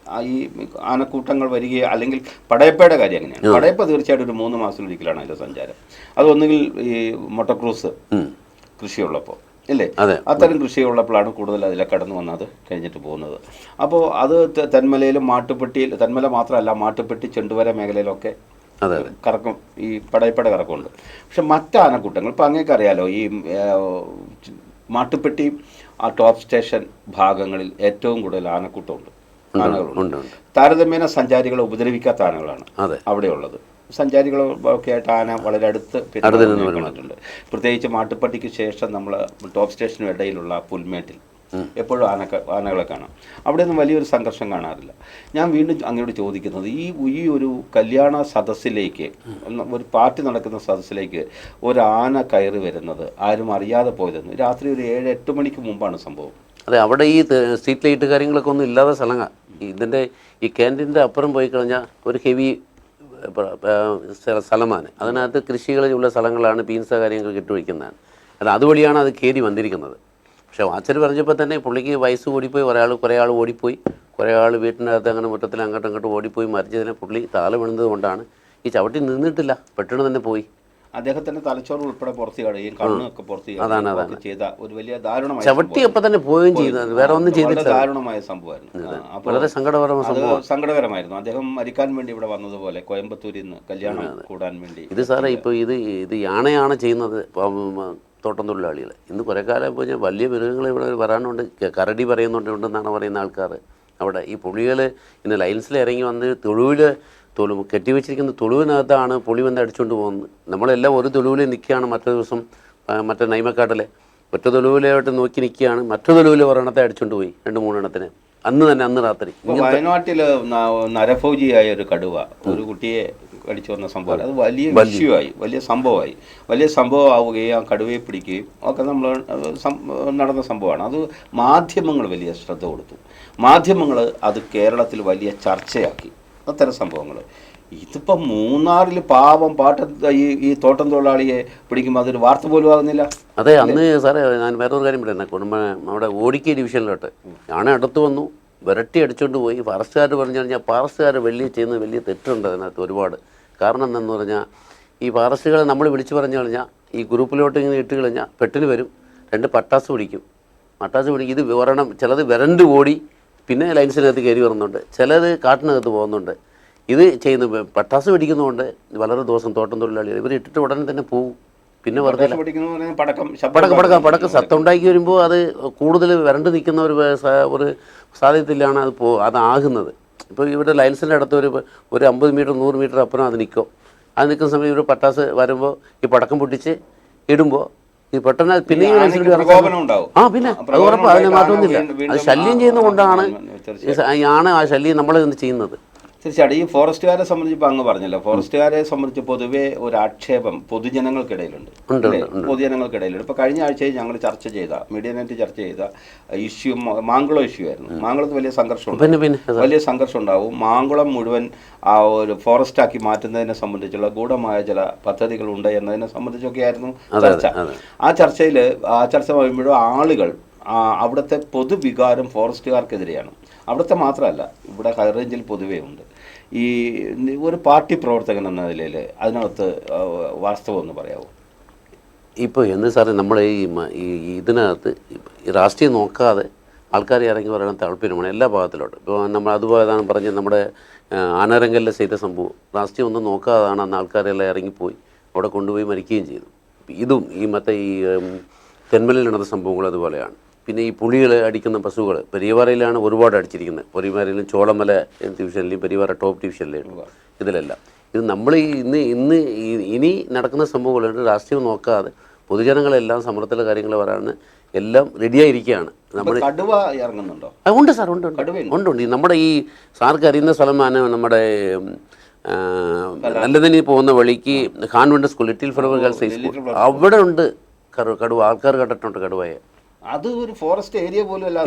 ഈ ആനക്കൂട്ടങ്ങൾ വരികയോ, അല്ലെങ്കിൽ പടയപ്പയുടെ കാര്യം അങ്ങനെയാണ്. പടയപ്പ തീർച്ചയായിട്ടും ഒരു 3 മാസത്തിലൊരിക്കലാണ് അതിൻ്റെ സഞ്ചാരം. അതൊന്നുകിൽ ഈ മൊട്ടക്രൂസ് കൃഷിയുള്ളപ്പോൾ ഇല്ലേ, അത്തരം കൃഷിയുള്ളപ്പോഴാണ് കൂടുതൽ അതിലെ കടന്നു വന്നത് കഴിഞ്ഞിട്ട് പോകുന്നത്. അപ്പോൾ അത് തെന്മലയിലും മാട്ടുപ്പെട്ടിയിൽ, തെന്മല മാത്രമല്ല മാട്ടുപ്പെട്ടി, ചെണ്ടുവര മേഖലയിലൊക്കെ കറക്കം, ഈ പടയപ്പട കറക്കമുണ്ട്. പക്ഷെ മറ്റ് ആനക്കൂട്ടങ്ങൾ ഇപ്പം അങ്ങേക്ക് അറിയാലോ, ഈ മാട്ടുപ്പെട്ടി ആ ടോപ്പ് സ്റ്റേഷൻ ഭാഗങ്ങളിൽ ഏറ്റവും കൂടുതൽ ആനക്കൂട്ടമുണ്ട്, ആനകളുണ്ട്. താരതമ്യേന സഞ്ചാരികളെ ഉപദ്രവിക്കാത്ത ആനകളാണ് അവിടെയുള്ളത്. സഞ്ചാരികളൊക്കെ ആയിട്ട് ആന വളരെ അടുത്ത് കണ്ടിട്ടുണ്ട്. പ്രത്യേകിച്ച് മാട്ടുപ്പെട്ടിക്ക് ശേഷം നമ്മൾ ടോപ്പ് സ്റ്റേഷനും ഇടയിലുള്ള പുൽമേട്ടിൽ എപ്പോഴും ആനകളെ കാണാം. അവിടെയൊന്നും വലിയൊരു സംഘർഷം കാണാറില്ല. ഞാൻ വീണ്ടും അങ്ങോട്ട് ചോദിക്കുന്നത്, ഈ ഒരു കല്യാണ സദസ്സിലേക്ക്, ഒരു പാർട്ടി നടക്കുന്ന സദസ്സിലേക്ക് ഒരു ആന കയറി വരുന്നത് ആരും അറിയാതെ പോയതെന്ന് രാത്രി ഒരു 7-8 മണിക്ക് മുമ്പാണ് സംഭവം. അതെ, അവിടെ ഈ സ്ട്രീറ്റ് ലൈറ്റ് കാര്യങ്ങളൊക്കെ ഒന്നും ഇല്ലാത്ത സ്ഥലങ്ങളാണ്. ഇതിൻ്റെ ഈ ക്യാൻറ്റീൻ്റെ അപ്പുറം പോയി കഴിഞ്ഞാൽ ഒരു ഹെവി സ്ഥലമാണ്. അതിനകത്ത് കൃഷികളുള്ള സ്ഥലങ്ങളാണ്, ബീൻസ് കാര്യങ്ങൾ കെട്ടിവയ്ക്കുന്നതാണ്. അല്ല, അതുവഴിയാണ് അത് കയറി വന്നിരിക്കുന്നത്. പക്ഷേ വാച്ചർ പറഞ്ഞപ്പോൾ തന്നെ പുള്ളിക്ക് വയസ്സ് ഓടിപ്പോയി, കുറേ ആൾ ഓടിപ്പോയി, കുറേ ആൾ വീട്ടിനകത്ത് അങ്ങനെ മുറ്റത്തിൽ അങ്ങോട്ടും ഇങ്ങോട്ടും ഓടിപ്പോയി മരിച്ചതിനെ പുള്ളി താഴെ വീണത് കൊണ്ടാണ് ഈ ചവിട്ടി നിന്നിട്ടില്ല, പെട്ടെന്ന് തന്നെ പോയി. അദ്ദേഹത്തിന്റെ തലച്ചോറ് ഉൾപ്പെടെ പുറത്ത് കാണുകയും കണ്ണൊക്കെ പുറത്ത് ചെയ്ത ഒരു വലിയ ദാരുണമായ ചവിട്ടി അപ്പം തന്നെ പോവുകയും ചെയ്തത്, വേറെ ഒന്നും ചെയ്തില്ല. ദാരുണമായ സംഭവമായിരുന്നു. വളരെ സങ്കടകരമായിരുന്നു. അദ്ദേഹം മരിക്കാൻ വേണ്ടി ഇവിടെ വന്നതുപോലെ കോയമ്പത്തൂരിൽ നിന്ന് കല്യാണം കൂടാൻ വേണ്ടി. ഇത് സാറേ ഇപ്പോൾ ഇത് യാണയാണ് ചെയ്യുന്നത് തോട്ടം തൊഴിലാളികൾ. ഇന്ന് കുറേ കാലം പോയി വലിയ മൃഗങ്ങൾ ഇവിടെ വരാനുണ്ട്, കരടി ഉണ്ടെന്നാണ് പറയുന്ന ആൾക്കാർ. അവിടെ ഈ പുളികൾ ഇന്ന് ലൈൻസിൽ ഇറങ്ങി വന്ന് കെട്ടിവെച്ചിരിക്കുന്ന തൊഴുവിനകത്താണ് പുളി വന്ന് അടിച്ചുകൊണ്ട് പോകുന്നത്. നമ്മളെല്ലാം ഒരു തൊഴുവിൽ നിൽക്കുകയാണ്, മറ്റൊരു ദിവസം മറ്റേ നൈമക്കാട്ടിലെ ഒറ്റ തൊഴുവിലോട്ട് നോക്കി നിൽക്കുകയാണ്, മറ്റൊരു തൊഴുവിൽ ഒരെണ്ണത്തെ അടിച്ചുകൊണ്ട് പോയി, 2-3 എണ്ണത്തിന് അന്ന് രാത്രി. വയനാട്ടിൽ നരഭോജിയായ ഒരു കടുവ ഒരു കുട്ടിയെ അടിച്ചു വന്ന സംഭവം, അത് വലിയ ഇഷ്യൂവായി, വലിയ സംഭവമാവുകയും ആ കടുവയെ പിടിക്കുകയും ഒക്കെ നമ്മൾ നടന്ന സംഭവമാണ്. അത് മാധ്യമങ്ങൾ വലിയ ശ്രദ്ധ കൊടുത്തു. മാധ്യമങ്ങൾ അത് കേരളത്തിൽ വലിയ ചർച്ചയാക്കി അത്തരം സംഭവങ്ങൾ. ഇതിപ്പോൾ മൂന്നാറിൽ പാവം ഈ തോട്ടം തൊഴിലാളിയെ പിടിക്കുമ്പോൾ അതൊരു വാർത്ത പോലും ആകുന്നില്ല. അതെ, അന്ന് സാറേ ഞാൻ വേറൊരു കാര്യം പറയുന്നത്, നമ്മുടെ ഓടിക്ക ഡിവിഷനിലോട്ട് ഞാൻ അടുത്ത് വന്നു, വിരട്ടി അടിച്ചുകൊണ്ട് പോയി. ഫോറസ്റ്റുകാർ പറഞ്ഞു കഴിഞ്ഞാൽ ഫോറസ്റ്റുകാർ ചെയ്യുന്ന വലിയ തെറ്റുണ്ട് അതിനകത്ത് ഒരുപാട്. കാരണം എന്താണെന്ന് പറഞ്ഞാൽ ഈ ഫോറസ്റ്റുകളെ നമ്മൾ വിളിച്ചു പറഞ്ഞു കഴിഞ്ഞാൽ ഈ ഗ്രൂപ്പിലോട്ട് ഇങ്ങനെ ഇട്ട് കഴിഞ്ഞാൽ പെട്ടിന് വരും, 2 പട്ടാസ് പിടിക്കും. ഇത് ഒരെണ്ണം ചിലത് വിരണ്ട് ഓടി പിന്നെ ലൈൻസിനകത്ത് കയറി വരുന്നുണ്ട്, ചിലത് കാട്ടിനകത്ത് പോകുന്നുണ്ട്. ഇത് ചെയ്യുന്ന പട്ടാസ് പിടിക്കുന്നതുകൊണ്ട് വളരെ ദോഷം തോട്ടം തൊഴിലാളികൾ. ഇവർ ഇട്ടിട്ട് ഉടനെ തന്നെ പോകും. പിന്നെ വെറുതെ പടക്കം സത്തം ഉണ്ടാക്കി വരുമ്പോൾ അത് കൂടുതൽ വരണ്ട് നിൽക്കുന്ന ഒരു സാധ്യതയിലാണ് അതാകുന്നത്. ഇപ്പോൾ ഇവിടെ ലൈൻസിൻ്റെ അടുത്ത് ഒരു 50 മീറ്റർ 100 മീറ്റർ അപ്പുറം അത് നിൽക്കും. അത് നിൽക്കുന്ന സമയം ഒരു പട്ടാസ് വരുമ്പോൾ ഈ പടക്കം പൊട്ടിച്ച് ഇടുമ്പോൾ ഈ പെട്ടെന്ന് പിന്നെയും പിന്നെ അത് ഉറപ്പ്, അതിന് മാറ്റമൊന്നുമില്ല. അത് ശല്യം ചെയ്യുന്നതുകൊണ്ടാണ് ആ ശല്യം നമ്മൾ ചെയ്യുന്നത്. തീർച്ചയായിട്ടും ഈ ഫോറസ്റ്റുകാരെ സംബന്ധിച്ച് അങ്ങ് പറഞ്ഞല്ലോ, ഫോറസ്റ്റുകാരെ സംബന്ധിച്ച് പൊതുവേ ഒരു ആക്ഷേപം പൊതുജനങ്ങൾക്കിടയിലുണ്ട്. ഇപ്പോൾ കഴിഞ്ഞ ആഴ്ചയിൽ ഞങ്ങൾ മീഡിയ നെറ്റ് ചർച്ച ചെയ്ത ഇഷ്യൂ മാങ്കുളം ഇഷ്യൂ ആയിരുന്നു. മാങ്കുളത്ത് വലിയ സംഘർഷം ഉണ്ടാവും. മാങ്കുളം മുഴുവൻ ആ ഒരു ഫോറസ്റ്റാക്കി മാറ്റുന്നതിനെ സംബന്ധിച്ചുള്ള ഗൂഢമായ ചില പദ്ധതികളുണ്ട് എന്നതിനെ സംബന്ധിച്ചൊക്കെ ആയിരുന്നു ചർച്ച. ആ ചർച്ച വരുമ്പോഴും ആളുകൾ അവിടുത്തെ പൊതുവികാരം ഫോറസ്റ്റുകാർക്കെതിരെയാണ്. അവിടുത്തെ മാത്രമല്ല, ഇവിടെ ഹൈറേഞ്ചിൽ പൊതുവേ ഉണ്ട്. ഈ ഒരു പാർട്ടി പ്രവർത്തകൻ എന്ന നിലയിൽ അതിനകത്ത് വാസ്തവം ഒന്ന് പറയാമോ? ഇപ്പോൾ എന്ന് സാറേ, നമ്മൾ ഇതിനകത്ത് രാഷ്ട്രീയം നോക്കാതെ ആൾക്കാരെ ഇറങ്ങി വരണം താല്പര്യമാണ് എല്ലാ ഭാഗത്തിലോട്ട്. ഇപ്പോൾ നമ്മൾ അതുപോലെതാണ് പറഞ്ഞ് നമ്മുടെ ആനരങ്കലിലെ ചെയ്ത സംഭവം, രാഷ്ട്രീയം ഒന്നും നോക്കാതാണ് അന്ന് ആൾക്കാരെല്ലാം ഇറങ്ങിപ്പോയി അവിടെ കൊണ്ടുപോയി മരിക്കുകയും ചെയ്തു. ഇതും ഈ തെന്മലയിൽ നടന്ന സംഭവങ്ങൾ അതുപോലെയാണ്. പിന്നെ ഈ പുളികൾ അടിക്കുന്ന പശുക്കൾ പെരിയവാറയിലാണ് ഒരുപാട് അടിച്ചിരിക്കുന്നത്. പെരിയവാറയിലും ചോളമല ഡിവിഷനിലും പെരിയവാറ ടോപ്പ് ഡിവിഷനിലും ഇതിലെല്ലാം. ഇത് നമ്മൾ ഇനി നടക്കുന്ന സംഭവങ്ങളുണ്ട്. രാഷ്ട്രീയം നോക്കാതെ പൊതുജനങ്ങളെല്ലാം സമരത്തിലെ കാര്യങ്ങൾ പറയാൻ എല്ലാം റെഡിയായിരിക്കുകയാണ്. നമ്മൾ ഉണ്ട് സാർ, ഉണ്ട്. നമ്മുടെ ഈ സാർക്ക് അറിയുന്ന സ്ഥലമാണ് നമ്മുടെ നല്ലതിന് പോകുന്ന വഴിക്ക് convent school, little flower girls high school, അവിടെ ഉണ്ട് കടുവ. ആൾക്കാർ കണ്ടിട്ടുണ്ട് കടുവയെ. അത് ഒരു ഫോറസ്റ്റ് ഏരിയ പോലും അല്ല,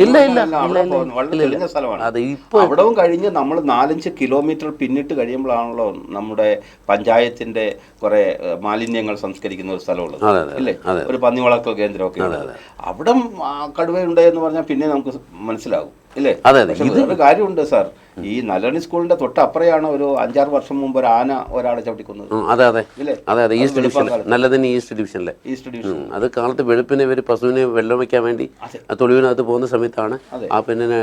സ്ഥലമാണ്. അവിടവും കഴിഞ്ഞ് നമ്മൾ 4-5 കിലോമീറ്റർ പിന്നിട്ട് കഴിയുമ്പോഴാണല്ലോ നമ്മുടെ പഞ്ചായത്തിന്റെ കുറെ മാലിന്യങ്ങൾ സംസ്കരിക്കുന്ന ഒരു സ്ഥലമുള്ളത് അല്ലേ, ഒരു പന്നി വളർത്തൽ കേന്ദ്രമൊക്കെ. അവിടെ കടുവയുണ്ട് എന്ന് പറഞ്ഞാൽ പിന്നെ നമുക്ക് മനസ്സിലാകും ഇല്ലേ? ഒരു കാര്യമുണ്ട് സാർ, ഈ നല്ലണി സ്കൂളിന്റെ തൊട്ടപ്പുറയാണ് ഒരു 5-6 വർഷം മുമ്പ് ഒരു ആന ഒരാളെ ചവിട്ടിക്കുന്നത്. ഈസ്റ്റ് ഡിവിഷനിലെ അത് കാലത്ത് വെളുപ്പിനെ ഇവർ പശുവിനെ വെള്ളം വെക്കാൻ വേണ്ടി തൊളിവിനകത്ത് പോകുന്ന സമയത്താണ് ആ പെണ്ണിനെ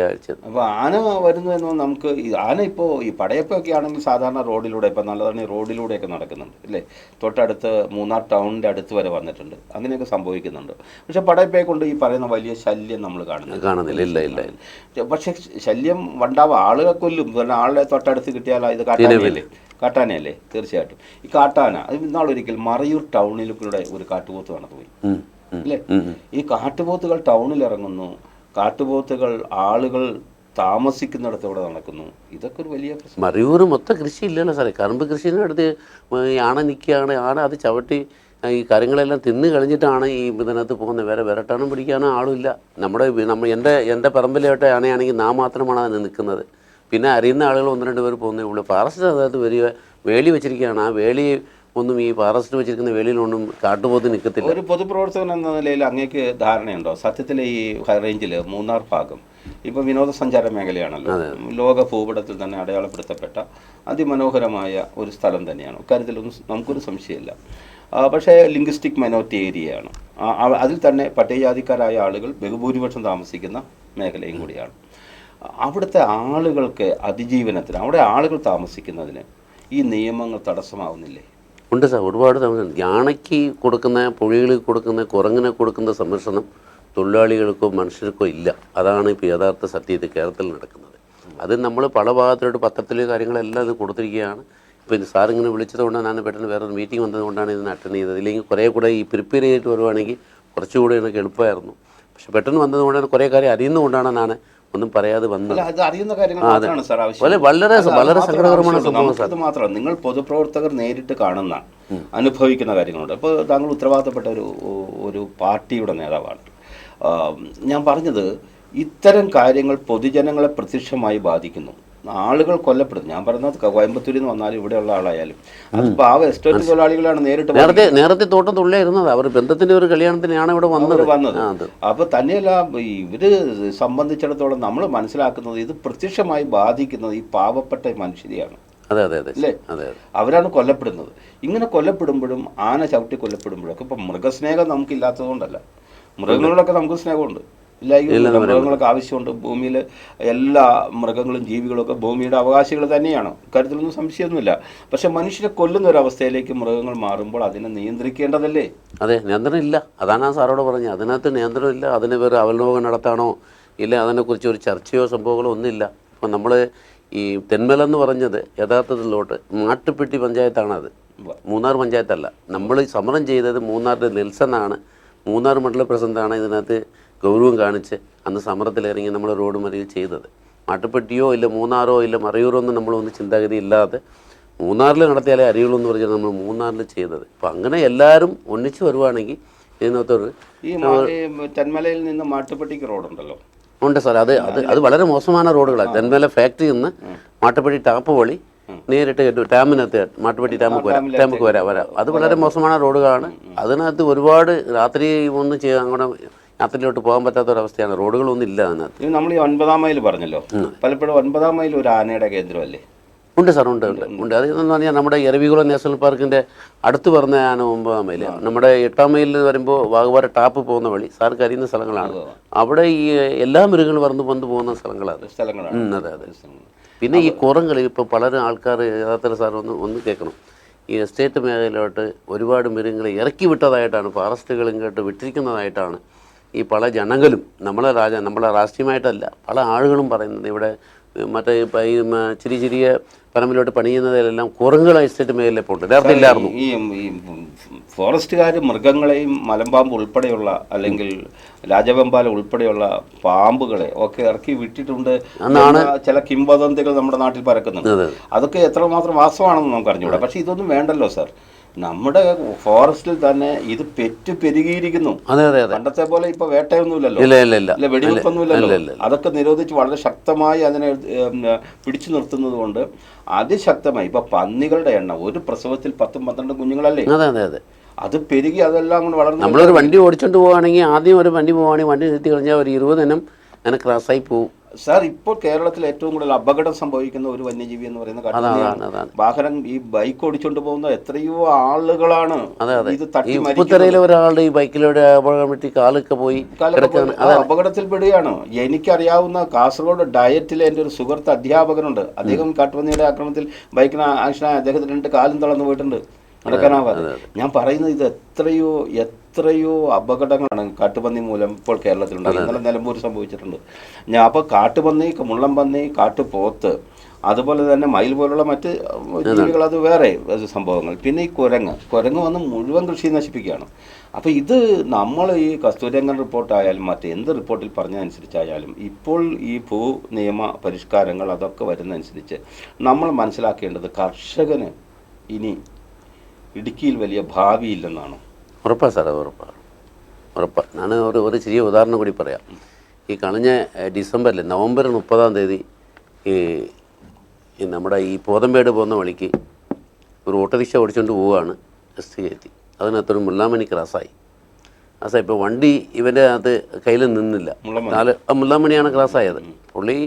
അടിച്ചത്. അപ്പൊ ആന വരുന്നു എന്ന് നമുക്ക് ആന ഇപ്പോൾ ഈ പടയപ്പൊക്കെ ആണെങ്കിൽ സാധാരണ റോഡിലൂടെ ഇപ്പൊ നല്ലതാണ് റോഡിലൂടെയൊക്കെ നടക്കുന്നുണ്ട് ഇല്ലേ, തൊട്ടടുത്ത് മൂന്നാർ ടൗണിന്റെ അടുത്ത് വരെ വന്നിട്ടുണ്ട്, അങ്ങനെയൊക്കെ സംഭവിക്കുന്നുണ്ട്. പക്ഷെ പടയപ്പയെ കൊണ്ട് ഈ പറയുന്ന വലിയ ശല്യം നമ്മൾ കാണുന്നില്ല. ഇല്ല. പക്ഷെ ശല്യം ഉണ്ടാവും, ആളുകളെ കൊല്ലും. ആളുടെ തൊട്ടടുത്ത് കിട്ടിയാൽ ഇത് കാട്ടാനയല്ലേ? തീർച്ചയായിട്ടും ഈ കാട്ടാന അത് ഇന്നാളൊരിക്കൽ മറയൂർ ടൗണിലൂടെ ഒരു കാട്ടുപോത്ത് നടന്നുപോയി. അല്ലേ? ഈ കാട്ടുപോത്തുകൾ ടൗണിൽ ഇറങ്ങുന്നു, കാട്ടുപോത്തുകൾ ആളുകൾ താമസിക്കുന്നിടത്തൂടെ നടക്കുന്നു. ഇതൊക്കെ ഒരു വലിയ പ്രശ്നം. മറയൂർ മൊത്തം കൃഷി ഇല്ലല്ലോ സാറേ. കറമ്പ് കൃഷിയുടെ അടുത്ത് ഈ ആന നിൽക്കുകയാണ്. ആന അത് ചവിട്ടി ഈ കാര്യങ്ങളെല്ലാം തിന്ന് കഴിഞ്ഞിട്ടാണ് ഈ ഇതിനകത്ത് പോകുന്നത്. വേറെ വിരട്ടാനും പിടിക്കാനും ആളുമില്ല. എൻ്റെ പറമ്പിലോട്ട് ആനയാണെങ്കിൽ നാം മാത്രമാണ് അതിന് നിൽക്കുന്നത്. പിന്നെ അറിയുന്ന ആളുകൾ 1-2 പേർ പോകുന്നേ ഉള്ളൂ. ഫോറസ്റ്റ് അതായത് വലിയ വേലി വെച്ചിരിക്കുകയാണ്. ആ വേലി ഒന്നും ഈ ഫോറസ്റ്റ് വെച്ചിരിക്കുന്ന വേലിയിലൊന്നും കാട്ടുപോത്ത് നിൽക്കത്തില്ല. ഒരു പൊതുപ്രവർത്തകൻ എന്ന നിലയിൽ അങ്ങേക്ക് ധാരണയുണ്ടോ സത്യത്തിൽ ഈ ഹൈ റേഞ്ചിൽ മൂന്നാർ ഭാഗം ഇപ്പോൾ വിനോദസഞ്ചാര മേഖലയാണല്ലോ, ലോക ഭൂപടത്തിൽ തന്നെ അടയാളപ്പെടുത്തപ്പെട്ട അതിമനോഹരമായ ഒരു സ്ഥലം തന്നെയാണ്. ഇക്കാര്യത്തിലൊന്നും നമുക്കൊരു സംശയമില്ല. പക്ഷേ ലിംഗ്വിസ്റ്റിക് മൈനോറിറ്റി ഏരിയയാണ്. അതിൽ തന്നെ പട്ടികജാതിക്കാരായ ആളുകൾ ബഹുഭൂരിപക്ഷം താമസിക്കുന്ന മേഖലയും കൂടിയാണ്. അവിടുത്തെ ആളുകൾക്ക് അതിജീവനത്തിന്, അവിടെ ആളുകൾ താമസിക്കുന്നതിന് ഈ നിയമങ്ങൾ തടസ്സമാവുന്നില്ലേ? ഉണ്ട് സാർ, ഒരുപാട് തവണ യാണയ്ക്ക് കൊടുക്കുന്ന, പുഴകളിൽ കൊടുക്കുന്ന, കുരങ്ങിനെ കൊടുക്കുന്ന സംരക്ഷണം തൊഴിലാളികൾക്കോ മനുഷ്യർക്കോ ഇല്ല. അതാണ് ഇപ്പോൾ യഥാർത്ഥ സത്യത്തിൽ കേരളത്തിൽ നടക്കുന്നത്. അത് നമ്മൾ പല ഭാഗത്തിലോട്ട് പത്രത്തിലെ കാര്യങ്ങളെല്ലാം ഇത് കൊടുത്തിരിക്കുകയാണ്. ഇപ്പോൾ സാറിങ്ങനെ വിളിച്ചതുകൊണ്ടാണ് ഞാൻ പെട്ടെന്ന് വേറൊരു മീറ്റിംഗ് വന്നതുകൊണ്ടാണ് ഇതിന് അറ്റൻഡ് ചെയ്തത്. ഇല്ലെങ്കിൽ കുറേ കൂടെ ഈ പ്രിപ്പയർ ചെയ്തിട്ട് വരുവാണെങ്കിൽ കുറച്ചുകൂടി എനിക്ക് എളുപ്പമായിരുന്നു. പക്ഷെ പെട്ടെന്ന് വന്നതുകൊണ്ടാണ് കുറേ കാര്യം അറിയുന്നതുകൊണ്ടാണ് ഞാൻ ഒന്നും പറയാതെ വന്നത്. വളരെ സങ്കടകരമാണ് സംഭവം സാർ. അത് മാത്രം നിങ്ങൾ പൊതുപ്രവർത്തകർ നേരിട്ട് കാണുന്ന അനുഭവിക്കുന്ന കാര്യങ്ങളുണ്ട്. ഇപ്പോൾ താങ്കൾ ഉത്തരവാദിത്തപ്പെട്ട ഒരു പാർട്ടിയുടെ നേതാവാണ്. ഞാൻ പറഞ്ഞത് ഇത്തരം കാര്യങ്ങൾ പൊതുജനങ്ങളെ പ്രത്യക്ഷമായി ബാധിക്കുന്നു. ആളുകൾ കൊല്ലപ്പെടുന്നു. ഞാൻ പറയുന്നത് കോയമ്പത്തൂരിൽ നിന്ന് വന്നാലും ഇവിടെയുള്ള ആളായാലും അതിപ്പോൾ ആ എസ്റ്റേറ്റ് തൊഴിലാളികളാണ് നേരത്തെ തോട്ടം തൊഴിലായിരുന്നത്. അവർ ബന്ധത്തിന്റെ ഒരു കല്യാണത്തിനാണ് ഇവിടെ വന്നത്. അപ്പോൾ തന്നെയല്ല ഇവര് സംബന്ധിച്ചിടത്തോളം നമ്മൾ മനസ്സിലാക്കുന്നത് ഇത് പ്രത്യക്ഷമായി ബാധിക്കുന്നത് ഈ പാവപ്പെട്ട മനുഷ്യരെയാണ്. അല്ലേ? അവരാണ് കൊല്ലപ്പെടുന്നത്. ഇങ്ങനെ കൊല്ലപ്പെടുമ്പോഴും ആന ചവിട്ടി കൊല്ലപ്പെടുമ്പോഴൊക്കെ ഇപ്പം മൃഗസ്നേഹം നമുക്കില്ലാത്തത് കൊണ്ടല്ല, മൃഗങ്ങളോടൊക്കെ നമുക്ക് സ്നേഹമുണ്ട്. മൃഗങ്ങൾക്ക് ആവശ്യമുണ്ട്. ഭൂമിയിൽ എല്ലാ മൃഗങ്ങളും ജീവികളും ഒക്കെ ഭൂമിയുടെ അവകാശികൾ തന്നെയാണ്, ഇക്കാര്യത്തിലൊന്നും സംശയമൊന്നുമില്ല. പക്ഷെ മനുഷ്യരെ കൊല്ലുന്ന ഒരവസ്ഥയിലേക്ക് മൃഗങ്ങൾ മാറുമ്പോൾ അതിനെ നിയന്ത്രിക്കേണ്ടതല്ലേ? അതെ, നിയന്ത്രണം ഇല്ല. അതാണ് ഞാൻ സാറോട് പറഞ്ഞത്. അതിനകത്ത് നിയന്ത്രണം ഇല്ല. അതിന് വേറെ അവലോകനം നടത്താനോ ഇല്ല അതിനെക്കുറിച്ച് ഒരു ചർച്ചയോ സംഭവങ്ങളോ ഒന്നുമില്ല. ഇപ്പം നമ്മൾ ഈ തെന്മല എന്ന് പറഞ്ഞത് യഥാർത്ഥത്തിലോട്ട് മാട്ടുപ്പെട്ടി പഞ്ചായത്താണത്, മൂന്നാർ പഞ്ചായത്തല്ല. നമ്മൾ സമരം ചെയ്തത് മൂന്നാറിൻ്റെ നെൽസനാണ്, മൂന്നാർ മണ്ഡല പ്രസിഡന്റാണ് ഇതിനകത്ത് ഗൗരവം കാണിച്ച് അന്ന് സമരത്തിലിറങ്ങി നമ്മൾ റോഡ് മറിയിൽ ചെയ്തത്. മാട്ടുപ്പെട്ടിയോ ഇല്ല മൂന്നാറോ ഇല്ല മറയൂരോ ഒന്നും നമ്മളൊന്നും ചിന്താഗതി ഇല്ലാതെ മൂന്നാറിൽ നടത്തിയാലേ അറിയുള്ളൂ എന്ന് പറഞ്ഞാൽ നമ്മൾ മൂന്നാറിൽ ചെയ്തത്. അപ്പം അങ്ങനെ എല്ലാവരും ഒന്നിച്ച് വരുവാണെങ്കിൽ ഇതിനകത്തൊരു ഈ തെന്മലയിൽ നിന്ന് മാട്ടുപ്പെട്ടിക്ക് റോഡുണ്ടല്ലോ. ഉണ്ട് സാർ. അത് വളരെ മോശமான റോഡുകളാണ്. തെന്മല ഫാക്ടറിയിൽ നിന്ന് മാട്ടുപ്പെട്ടി ടാപ്പ് വഴി നേരിട്ട് ഡാമിനകത്ത് മാട്ടുപ്പെട്ടി ഡാമുക്ക് വരാം. അത് വളരെ മോശமான റോഡുകളാണ്. അതിനകത്ത് ഒരുപാട് രാത്രി ഒന്നും ചെയ്യാൻ അങ്ങോട്ട് യാത്രയിലോട്ട് പോകാൻ പറ്റാത്തൊരവസ്ഥയാണ്. റോഡുകളൊന്നും ഇല്ല അതിനകത്ത്. നമ്മൾ ഈ 9-ാം മൈൽ പറഞ്ഞല്ലോ, പലപ്പോഴും 9-ാം മൈൽ ഒരു ആനയുടെ കേന്ദ്രമല്ലേ? ഉണ്ട് സാർ, ഉണ്ട്. അതെന്ന് പറഞ്ഞാൽ നമ്മുടെ എരവികുളം നാഷണൽ പാർക്കിൻ്റെ അടുത്ത് പറഞ്ഞ ആന 9-ാം മൈൽ. നമ്മുടെ 8-ാം മൈലിൽ വരുമ്പോൾ വാഗവാര ടാപ്പ് പോകുന്ന വഴി സാർക്ക് അറിയുന്ന സ്ഥലങ്ങളാണ്. അവിടെ ഈ എല്ലാ മൃഗങ്ങളും വന്ന് പോകുന്ന സ്ഥലങ്ങളാണ്. അതെ. പിന്നെ ഈ കുരങ്ങൾ ഇപ്പോൾ പലരും ആൾക്കാർ യഥാർത്ഥ സാർ ഒന്ന് കേൾക്കണം. ഈ എസ്റ്റേറ്റ് മേഖലയിലോട്ട് ഒരുപാട് മൃഗങ്ങളെ ഇറക്കി വിട്ടതായിട്ടാണ്, ഫോറസ്റ്റുകളും കേട്ട് വിട്ടിരിക്കുന്നതായിട്ടാണ് ഈ പല ജനങ്ങളും നമ്മളെ രാഷ്ട്രീയമായിട്ടല്ല പല ആളുകളും പറയുന്നത്. ഇവിടെ മറ്റേ ഈ ചെറിയ പറമ്പിലോട്ട് പണിയുന്നതിലെല്ലാം കുരങ്ങുകൾ എസ്റ്റേറ്റ് മേഖലയിൽ പോകുന്നുണ്ട്. നേരത്തെ ഇല്ലായിരുന്നു. ഈ ഫോറസ്റ്റുകാർ മൃഗങ്ങളെയും മലമ്പാമ്പ് ഉൾപ്പെടെയുള്ള അല്ലെങ്കിൽ രാജവെമ്പാല ഉൾപ്പെടെയുള്ള പാമ്പുകളെ ഒക്കെ ഇറക്കി വിട്ടിട്ടുണ്ട് എന്നാണ് ചില കിംവദന്തികൾ നമ്മുടെ നാട്ടിൽ പരക്കുന്നുണ്ട്. അതൊക്കെ എത്രമാത്രം വാസ്തവമാണെന്ന് നമുക്ക് അറിഞ്ഞുകൂടാ. പക്ഷെ ഇതൊന്നും വേണ്ടല്ലോ സാർ. നമ്മുടെ ഫോറസ്റ്റിൽ തന്നെ ഇത് പെരുകിയിരിക്കുന്നു. പണ്ടത്തെ പോലെ ഇപ്പൊ വേട്ടയൊന്നുമില്ലല്ലോ, വെടിവെപ്പൊന്നുമില്ലല്ലോ. അതൊക്കെ നിരോധിച്ച് വളരെ ശക്തമായി അതിനെ പിടിച്ചു നിർത്തുന്നത് കൊണ്ട് അതിശക്തമായി ഇപ്പൊ പന്നികളുടെ എണ്ണം ഒരു പ്രസവത്തിൽ 10-12 കുഞ്ഞുങ്ങളല്ലേ, അത് പെരുകി അതെല്ലാം കൊണ്ട് വളർന്നു. നമ്മളൊരു വണ്ടി ഓടിച്ചോണ്ട് പോവുകയാണെങ്കിൽ ആദ്യം ഒരു വണ്ടി പോവുകയാണെങ്കിൽ വണ്ടി നിർത്തി കഴിഞ്ഞാൽ ഒരു 20 ദിനം അങ്ങനെ ക്രാസായി പോകും. സാർ, ഇപ്പോൾ കേരളത്തിൽ ഏറ്റവും കൂടുതൽ അപകടം സംഭവിക്കുന്ന ഒരു വന്യജീവി എന്ന് പറയുന്ന കാട്ടുപന്നിയാണ്. വാഹനം ഈ ബൈക്ക് ഓടിച്ചോണ്ട് പോകുന്ന എത്രയോ ആളുകളാണ് ഇത് തട്ടി മരിക്കുന്നത്. ഒരാളുടെ ഈ ബൈക്കിലൂടെ അപകടം പറ്റി കാലൊക്കെ പോയി അപകടത്തിൽ പെടുകയാണ്. എനിക്കറിയാവുന്ന കാസർഗോഡ് ഡയറ്റിലെ എൻ്റെ ഒരു സുഹൃത്ത് അധ്യാപകനുണ്ട്. അദ്ദേഹം കാട്ടുപന്നിയുടെ ആക്രമണത്തിൽ ബൈക്കിന് ആക്സിഡന്റ്, അദ്ദേഹത്തിന് 2 കാലും തളർന്നു പോയിട്ടുണ്ട്, നടക്കാനാവാതെ. ഞാൻ പറയുന്നത് ഇത് എത്രയോ അപകടങ്ങളാണ് കാട്ടുപന്നി മൂലം ഇപ്പോൾ കേരളത്തിലുണ്ട്. ഇന്നലെ നിലമ്പൂർ സംഭവിച്ചിട്ടുണ്ട്. അപ്പോൾ കാട്ടുപന്നി, മുള്ളംപന്നി, കാട്ടുപോത്ത് അതുപോലെ തന്നെ മയിൽ പോലുള്ള മറ്റ് ജീവികൾ, അത് വേറെ സംഭവങ്ങൾ. പിന്നെ ഈ കുരങ്ങ് വന്ന് മുഴുവൻ കൃഷി നശിപ്പിക്കുകയാണ്. അപ്പോൾ ഇത് നമ്മൾ ഈ കസ്തൂരിരംഗൻ റിപ്പോർട്ടായാലും മറ്റെന്ത് റിപ്പോർട്ടിൽ പറഞ്ഞതനുസരിച്ചായാലും ഇപ്പോൾ ഈ ഭൂ നിയമ പരിഷ്കാരങ്ങൾ അതൊക്കെ വരുന്നതനുസരിച്ച് നമ്മൾ മനസ്സിലാക്കേണ്ടത് കർഷകന് ഇനി ഇടുക്കിയിൽ വലിയ ഭാവിയില്ലെന്നാണ്. ഉറപ്പാണ് സാറേ, ഉറപ്പാണ്. ഞാൻ ഒരു ചെറിയ ഉദാഹരണം കൂടി പറയാം. ഈ കഴിഞ്ഞ ഡിസംബറിൽ നവംബർ 30 ഈ നമ്മുടെ ഈ പോതമ്പേട് പോകുന്ന വഴിക്ക് ഒരു ഓട്ടോറിക്ഷ ഓടിച്ചുകൊണ്ട് പോവുകയാണ്, എസ് കയറ്റി. അതിനകത്തൊരു മുല്ലാമണി ക്രാസായി. ഇപ്പോൾ വണ്ടി ഇവൻ്റെ അത് കയ്യിൽ നിന്നില്ല. മുല്ലാമണിയാണ് ക്രാസായത്. പുള്ളി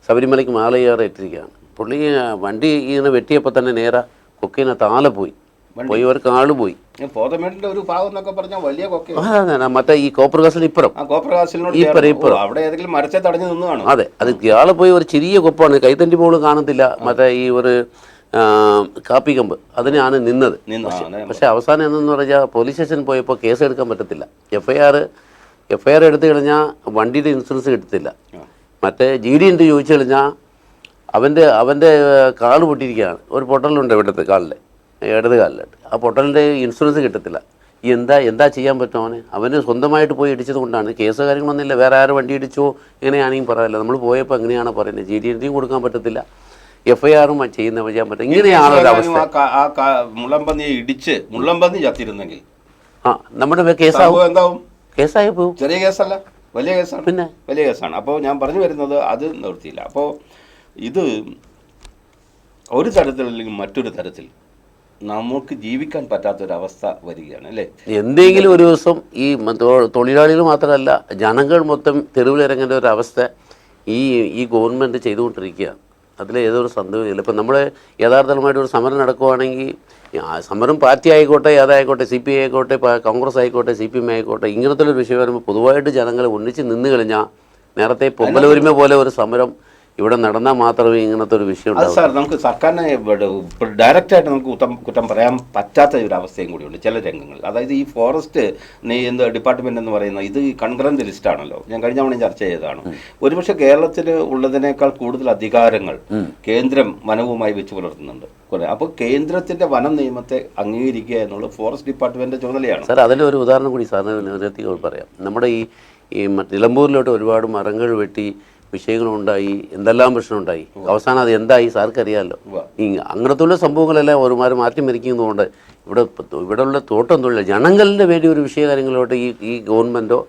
ശബരിമലയ്ക്ക് മാലയേറെ ഇട്ടിരിക്കുകയാണ്. പുള്ളി വണ്ടി ഇങ്ങനെ വെട്ടിയപ്പോൾ തന്നെ നേരെ കൊക്കിനകത്ത് ആല പോയി ഒരു കാള് പോയി. ഒരു ഭാഗം എന്നൊക്കെ പറഞ്ഞാൽ വലിയ കൊക്ക. മറ്റേ ഈ കോപ്പർ കാസിന് ഇപ്പുറം അവിടെ ഏതെങ്കിലും മരത്തെ തടഞ്ഞു നിന്നാണ്. അതെ, അത് ഇയാളെ പോയി ഒരു ചെറിയ കൊപ്പാണ്, കൈത്തണ്ടി പോലും കാണത്തില്ല. മറ്റേ ഈ ഒരു കാപ്പിക്കമ്പ് അതിനാണ് നിന്നത്. പക്ഷെ അവസാനം എന്തെന്ന് പറഞ്ഞാൽ പോലീസ് സ്റ്റേഷനിൽ പോയപ്പോൾ കേസ് എടുക്കാൻ പറ്റത്തില്ല. എഫ്ഐആർ എടുത്തു കഴിഞ്ഞാൽ വണ്ടിയുടെ ഇൻഷുറൻസ് കിട്ടത്തില്ല. മറ്റേ GD ഉണ്ട് ചോദിച്ചു കഴിഞ്ഞാൽ അവൻ്റെ കാല് പൊട്ടിയിരിക്കുകയാണ്. ഒരു പൊട്ടലുണ്ട് ഇവിടുത്തെ കാലിലെ, ഇടത് കാലിലായിട്ട്. ആ പൊട്ടലിൻ്റെ ഇൻഷുറൻസ് കിട്ടത്തില്ല. എന്താ ചെയ്യാൻ പറ്റും? അവന് സ്വന്തമായിട്ട് പോയി ഇടിച്ചത് കൊണ്ടാണ്. കേസ് കാര്യങ്ങളൊന്നുമില്ല, വേറെ ആരും വണ്ടി ഇടിച്ചോ എങ്ങനെയാണെങ്കിലും പറയാമല്ലോ. നമ്മൾ പോയപ്പോൾ എങ്ങനെയാണ് പറയുന്നത്? GD കൊടുക്കാൻ പറ്റത്തില്ല, FIR-ഉം ചെയ്യാൻ പറ്റും. ഇങ്ങനെയാണ് ഒരു അവസ്ഥ. മുള്ളമ്പന്നിയെ ഇടിച്ച് മുള്ളമ്പന്നി ചത്തിരുന്നെങ്കിൽ നമ്മുടെ കേസായി പോകും. ചെറിയ കേസല്ല, വലിയ കേസാണ്. പിന്നെ വലിയ കേസാണ്. അപ്പോൾ ഞാൻ പറഞ്ഞു വരുന്നത് അത് നിവൃത്തിയില്ല. അപ്പോൾ ഇത് ഒരു തരത്തിലല്ലെങ്കിൽ മറ്റൊരു തരത്തിൽ നമുക്ക് ജീവിക്കാൻ പറ്റാത്തൊരവസ്ഥ വരികയാണ് അല്ലേ? എന്തെങ്കിലും ഒരു ദിവസം ഈ തൊഴിലാളികൾ മാത്രമല്ല, ജനങ്ങൾ മൊത്തം തെരുവിലിറങ്ങേണ്ട ഒരു അവസ്ഥ ഈ ഗവൺമെൻറ് ചെയ്തുകൊണ്ടിരിക്കുകയാണ്. അതിൽ ഏതൊരു സന്ദേഹമില്ല. ഇപ്പം നമ്മൾ യഥാർത്ഥമായിട്ടൊരു സമരം നടക്കുവാണെങ്കിൽ സമരം പാർട്ടി ആയിക്കോട്ടെ, ഏതായിക്കോട്ടെ, CPI ആയിക്കോട്ടെ, കോൺഗ്രസ് ആയിക്കോട്ടെ, CPM ആയിക്കോട്ടെ, ഇങ്ങനത്തെ ഒരു വിഷയം വരുമ്പോൾ പൊതുവായിട്ട് ജനങ്ങൾ ഒന്നിച്ച് നിന്ന് കഴിഞ്ഞാൽ നേരത്തെ പൊമ്പലൊരുമ പോലെ ഒരു സമരം ഇവിടെ നടന്നാൽ മാത്രമേ ഇങ്ങനത്തെ ഒരു വിഷയം ഉണ്ടാവും. സാർ, നമുക്ക് സർക്കാരിനെ ഡയറക്റ്റായിട്ട് നമുക്ക് കുറ്റം പറയാൻ പറ്റാത്ത ഒരു അവസ്ഥയും കൂടിയുണ്ട് ചില രംഗങ്ങൾ. അതായത് ഈ ഫോറസ്റ്റ് ഡിപ്പാർട്ട്മെന്റ് എന്ന് പറയുന്നത് ഇത് കൺകറന്റ് ലിസ്റ്റ് ആണല്ലോ. ഞാൻ കഴിഞ്ഞ തവണ ചർച്ച ചെയ്തതാണ്. ഒരുപക്ഷെ കേരളത്തിൽ ഉള്ളതിനേക്കാൾ കൂടുതൽ അധികാരങ്ങൾ കേന്ദ്രം വനവുമായി വെച്ച് പുലർത്തുന്നുണ്ട്. അപ്പോൾ കേന്ദ്രത്തിന്റെ വനം നിയമത്തെ അംഗീകരിക്കുക എന്നുള്ളത് ഫോറസ്റ്റ് ഡിപ്പാർട്ട്മെന്റിന്റെ ചുമതലയാണ്. സാർ, അതിൻ്റെ ഒരു ഉദാഹരണം കൂടി സാറിന് പറയാം. നമ്മുടെ ഈ നിലമ്പൂരിലോട്ട് ഒരുപാട് മരങ്ങൾ വെട്ടി വിഷയങ്ങളുണ്ടായി, എന്തെല്ലാം പ്രശ്നമുണ്ടായി. അവസാനം അത് എന്തായി സാർക്കറിയാമല്ലോ. അങ്ങനത്തുള്ള സംഭവങ്ങളെല്ലാം ഒരുമാർ മാറ്റിമറിക്കുന്നതുകൊണ്ട് ഇവിടെയുള്ള തോട്ടം തൊഴിൽ ജനങ്ങളുടെ വേണ്ടി ഒരു വിഷയകാര്യങ്ങളോട്ട് ഈ ഗവൺമെൻറ്റോ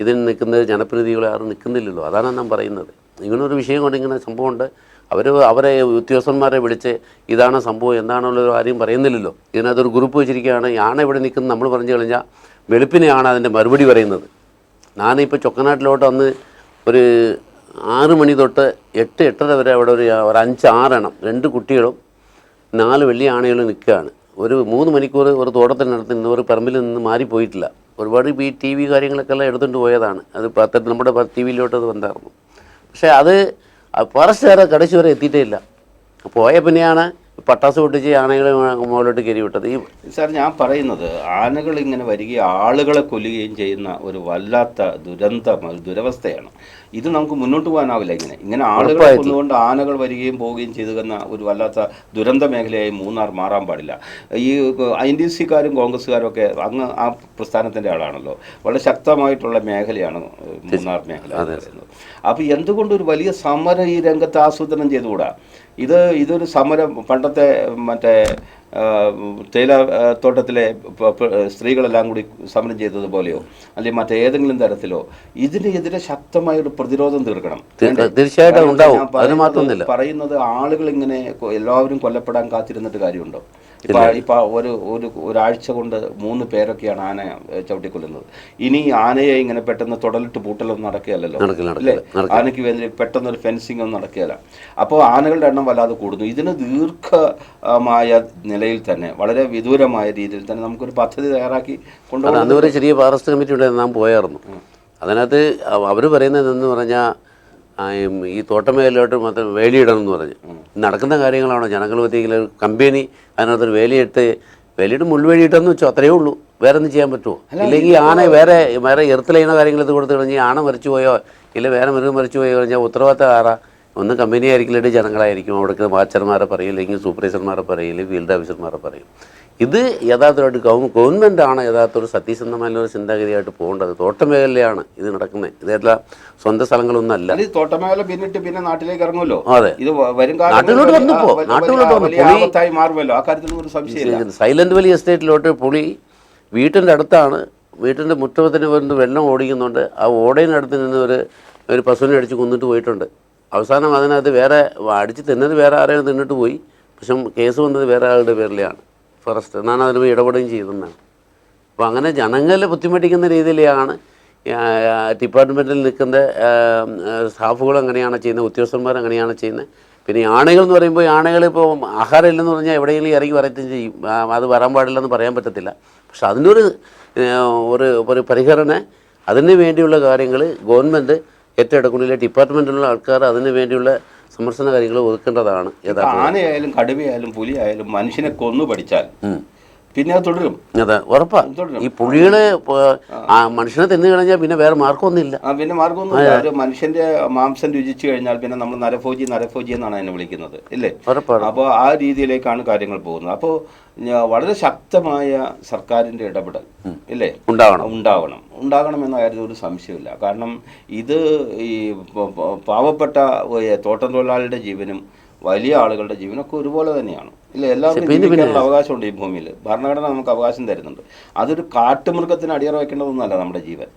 ഇതിന് നിൽക്കുന്ന ജനപ്രതിനിധികളോ ആരും നിൽക്കുന്നില്ലല്ലോ. അതാണ് ഞാൻ പറയുന്നത്. ഇങ്ങനൊരു വിഷയം കൊണ്ട് ഇങ്ങനെ സംഭവമുണ്ട്. അവരെ ഉദ്യോഗസ്ഥന്മാരെ വിളിച്ച് ഇതാണ് സംഭവം എന്താണുള്ളൊരു കാര്യം പറയുന്നില്ലല്ലോ. ഇതിനകത്തൊരു ഗ്രൂപ്പ് വെച്ചിരിക്കുകയാണ്. ആന ഇവിടെ നിൽക്കുന്നത് നമ്മൾ പറഞ്ഞു കഴിഞ്ഞാൽ വെളുപ്പിനെയാണ് അതിൻ്റെ മറുപടി പറയുന്നത്. ഞാനിപ്പോൾ ചൊക്കനാട്ടിലോട്ട് അന്ന് ഒരു 6 മണി തൊട്ട് 8-8:30 വരെ അവിടെ ഒരു 5-6 എണ്ണം, 2 കുട്ടികളും 4 വലിയ ആനകളും നിൽക്കുകയാണ്. ഒരു 3 മണിക്കൂർ ഒരു തോട്ടത്തിനടുത്ത് നിന്ന് ഒരു പറമ്പിൽ നിന്ന് മാറിപ്പോയിട്ടില്ല. ഒരുപാട് ഈ TV കാര്യങ്ങളൊക്കെ എല്ലാം എടുത്തുകൊണ്ട് പോയതാണ്. അത് നമ്മുടെ TV-യിലോട്ട് അത് വന്നായിരുന്നു. പക്ഷേ അത് ഫോറസ്റ്റുകാരെ കടച്ചു വരെ എത്തിയിട്ടേ ഇല്ല. പോയ പിന്നെയാണ് പട്ടാസ് പൊട്ടിച്ച് ആനകളെ മുകളിലോട്ട് കയറി വിട്ടത്. സാർ, ഞാൻ പറയുന്നത് ആനകൾ ഇങ്ങനെ വരികയും ആളുകളെ കൊല്ലുകയും ചെയ്യുന്ന ഒരു വല്ലാത്ത ദുരവസ്ഥയാണ്. ഇത് നമുക്ക് മുന്നോട്ട് പോകാനാവില്ല. ഇങ്ങനെ ആളുകളെ കൊന്നുകൊണ്ട് ആനകൾ വരികയും പോവുകയും ചെയ്തുന്ന ഒരു വല്ലാത്ത ദുരന്ത മേഖലയായി മൂന്നാർ മാറാൻ പാടില്ല. ഈ INDC-കാരും കോൺഗ്രസ്സുകാരും ഒക്കെ അങ്ങ് ആ പ്രസ്ഥാനത്തിൻ്റെ ആളാണല്ലോ. വളരെ ശക്തമായിട്ടുള്ള മേഖലയാണ് മൂന്നാർ മേഖല എന്ന് പറയുന്നത്. അപ്പോൾ എന്തുകൊണ്ട് ഒരു വലിയ സമരം ഈ രംഗത്ത് ആസൂത്രണം ചെയ്തുകൂടാ? ഇതൊരു സമരം പണ്ടത്തെ മറ്റേ തേയില തോട്ടത്തിലെ സ്ത്രീകളെല്ലാം കൂടി സമരം ചെയ്തതുപോലെയോ അല്ലെങ്കിൽ മറ്റേതെങ്കിലും തരത്തിലോ ഇതിനെതിരെ ശക്തമായൊരു പ്രതിരോധം തീർക്കണം. തീർച്ചയായിട്ടും പറയുന്നത് ആളുകൾ ഇങ്ങനെ എല്ലാവരും കൊല്ലപ്പെടാൻ കാത്തിരുന്നിട്ട് കാര്യമുണ്ടോ? ഇപ്പൊ ഒരാഴ്ച കൊണ്ട് 3 പേരൊക്കെയാണ് ആന ചവിട്ടിക്കൊല്ലുന്നത്. ഇനി ആനയെ ഇങ്ങനെ പെട്ടെന്ന് തുടലിട്ട് പൂട്ടലൊന്നും നടക്കുകയല്ലോ അല്ലേ? ആനയ്ക്ക് വേണ്ടി പെട്ടെന്നൊരു ഫെൻസിങ് ഒന്നും നടക്കുകയല്ല. അപ്പോൾ ആനകളുടെ എണ്ണം വല്ലാതെ കൂടുന്നു. ഇതിന് ദീർഘമായ നിലയിൽ തന്നെ വളരെ വിദൂരമായ രീതിയിൽ തന്നെ നമുക്കൊരു പദ്ധതി തയ്യാറാക്കി കൊണ്ടുപോകും. അന്നൊരു ചെറിയ ഫോറസ്റ്റ് കമ്മിറ്റി ഉണ്ടായിരുന്നു, നാം പോയായിരുന്നു. അതിനകത്ത് അവർ പറയുന്നതെന്ന് പറഞ്ഞാൽ ഈ തോട്ടമേലോട്ട് മാത്രം വേലിയിടണം എന്ന് പറഞ്ഞ് നടക്കുന്ന കാര്യങ്ങളാണോ? ജനങ്ങൾ പറ്റിയെങ്കിലും കമ്പനി അതിനകത്തൊരു വേലിയിട്ട് മുൾവേലിയിട്ടെന്ന് വെച്ചോ, അത്രയേ ഉള്ളൂ. വേറെ ഒന്നും ചെയ്യാൻ പറ്റുമോ? ഇല്ലെങ്കിൽ ആന വേറെ എർത്തിലയുന്ന കാര്യങ്ങൾ ഇത് കൊടുത്തു കഴിഞ്ഞാൽ ആന മരിച്ചു പോയോ ഇല്ല വേറെ മൃഗം മരിച്ചു പോയോ കഴിഞ്ഞാൽ ഉത്തരവാദിത്തം ആരാ? ഒന്ന് കമ്പനി ആയിരിക്കില്ല, ജനങ്ങളായിരിക്കും. അവിടേക്ക് വാച്ചർമാരെ പറയും, അല്ലെങ്കിൽ സൂപ്പർവൈസർമാരെ പറയും, ഫീൽഡ് ഓഫീസർമാരെ പറയും. ഇത് യഥാർത്ഥമായിട്ട് ഗവൺമെൻറ്റാണ് യഥാർത്ഥ ഒരു സത്യസന്ധമായ ഒരു ചിന്താഗതിയായിട്ട് പോകേണ്ടത്. തോട്ട മേഖലയാണ് ഇത് നടക്കുന്നത്. ഇതെല്ലാം സ്വന്തം സ്ഥലങ്ങളൊന്നും അല്ല. തോട്ടമേഖല പിന്നിട്ട് പിന്നെ നാട്ടിലേക്ക് ഇറങ്ങുമല്ലോ. അതെ, ഇത് വരും നാട്ടിലോട്ട് വന്നപ്പോൾ മാറുമല്ലോ. ആ കാര്യത്തിൽ ഒരു സംശയമില്ല. സൈലന്റ് വാലി എസ്റ്റേറ്റിലോട്ട് പുളി വീട്ടിൻ്റെ അടുത്താണ്, വീട്ടിൻ്റെ മുറ്റത്തിന് വന്ന് വെള്ളം ഓടിക്കുന്നുണ്ട്. ആ ഓടയിനടുത്ത് നിന്ന് ഒരു പശുവിനെ അടിച്ച് കൊന്നിട്ട് പോയിട്ടുണ്ട്. അവസാനം അതിനകത്ത് വേറെ അടിച്ച് തിന്നത് വേറെ ആരെയും തിന്നിട്ട് പോയി. പക്ഷെ കേസ് വന്നത് വേറെ ആളുടെ പേരിലാണ്. ഫോറസ്റ്റ് എന്നാണ് അതിന് പോയി ഇടപെടുകയും ചെയ്തതെന്നാണ്. അപ്പോൾ അങ്ങനെ ജനങ്ങളെ ബുദ്ധിമുട്ടിക്കുന്ന രീതിയിലാണ് ഡിപ്പാർട്ട്മെൻറ്റിൽ നിൽക്കുന്ന സ്റ്റാഫുകൾ അങ്ങനെയാണ് ചെയ്യുന്നത്, ഉദ്യോഗസ്ഥന്മാർ അങ്ങനെയാണ് ചെയ്യുന്നത്. പിന്നെ ആണുകൾ എന്ന് പറയുമ്പോൾ ആണുകൾ ഇപ്പോൾ ആഹാരം ഇല്ലെന്ന് പറഞ്ഞാൽ എവിടെയെങ്കിലും ഇറങ്ങി വരത്തും ചെയ്യും. അത് വരാൻ പാടില്ലെന്ന് പറയാൻ പറ്റത്തില്ല. പക്ഷെ അതിനൊരു ഒരു പരിഹരണ അതിന് വേണ്ടിയുള്ള കാര്യങ്ങൾ ഗവൺമെൻറ് ഏറ്റെടുക്കുന്നില്ല. ഡിപ്പാർട്ട്മെൻറ്റിലുള്ള ആൾക്കാർ അതിന് വേണ്ടിയുള്ള സമർശന കാര്യങ്ങൾ ഒതുക്കേണ്ടതാണ്. ആനയായാലും കടുവയായാലും പുലിയായാലും മനുഷ്യനെ കൊന്നു പഠിച്ചാൽ പിന്നെ അത് തുടരും. അതെ, ഉറപ്പാണ്. ഈ പുലികള് മനുഷ്യനെ തിന്നു കഴിഞ്ഞാൽ പിന്നെ വേറെ മാർഗമൊന്നുമില്ല. പിന്നെ മാർഗമൊന്നുമില്ല. ഒരു മനുഷ്യന്റെ മാംസം രുചിച്ചു കഴിഞ്ഞാൽ പിന്നെ നമ്മൾ നരഭോജി എന്നാണ് അതിനെ വിളിക്കുന്നത്, ഇല്ലേ? അപ്പോൾ ആ രീതിയിലേക്കാണ് കാര്യങ്ങൾ പോകുന്നത്. അപ്പോൾ വളരെ ശക്തമായ സർക്കാരിന്റെ ഇടപെടൽ ഇല്ലേ ഉണ്ടാകണം എന്ന കാര്യത്തിൽ ഒരു സംശയമില്ല. കാരണം ഇത് ഈ പാവപ്പെട്ട തോട്ടം തൊഴിലാളിയുടെ ജീവനും വലിയ ആളുകളുടെ ജീവനൊക്കെ ഒരുപോലെ തന്നെയാണ്, ഇല്ല? എല്ലാവർക്കും ജീവിക്കാനുള്ള അവകാശമുണ്ട് ഈ ഭൂമിയിൽ. ഭരണഘടന നമുക്ക് അവകാശം തരുന്നുണ്ട്. അതൊരു കാട്ടുമൃഗത്തിന് അടിയറ വയ്ക്കേണ്ടതൊന്നുമല്ല നമ്മുടെ ജീവൻ,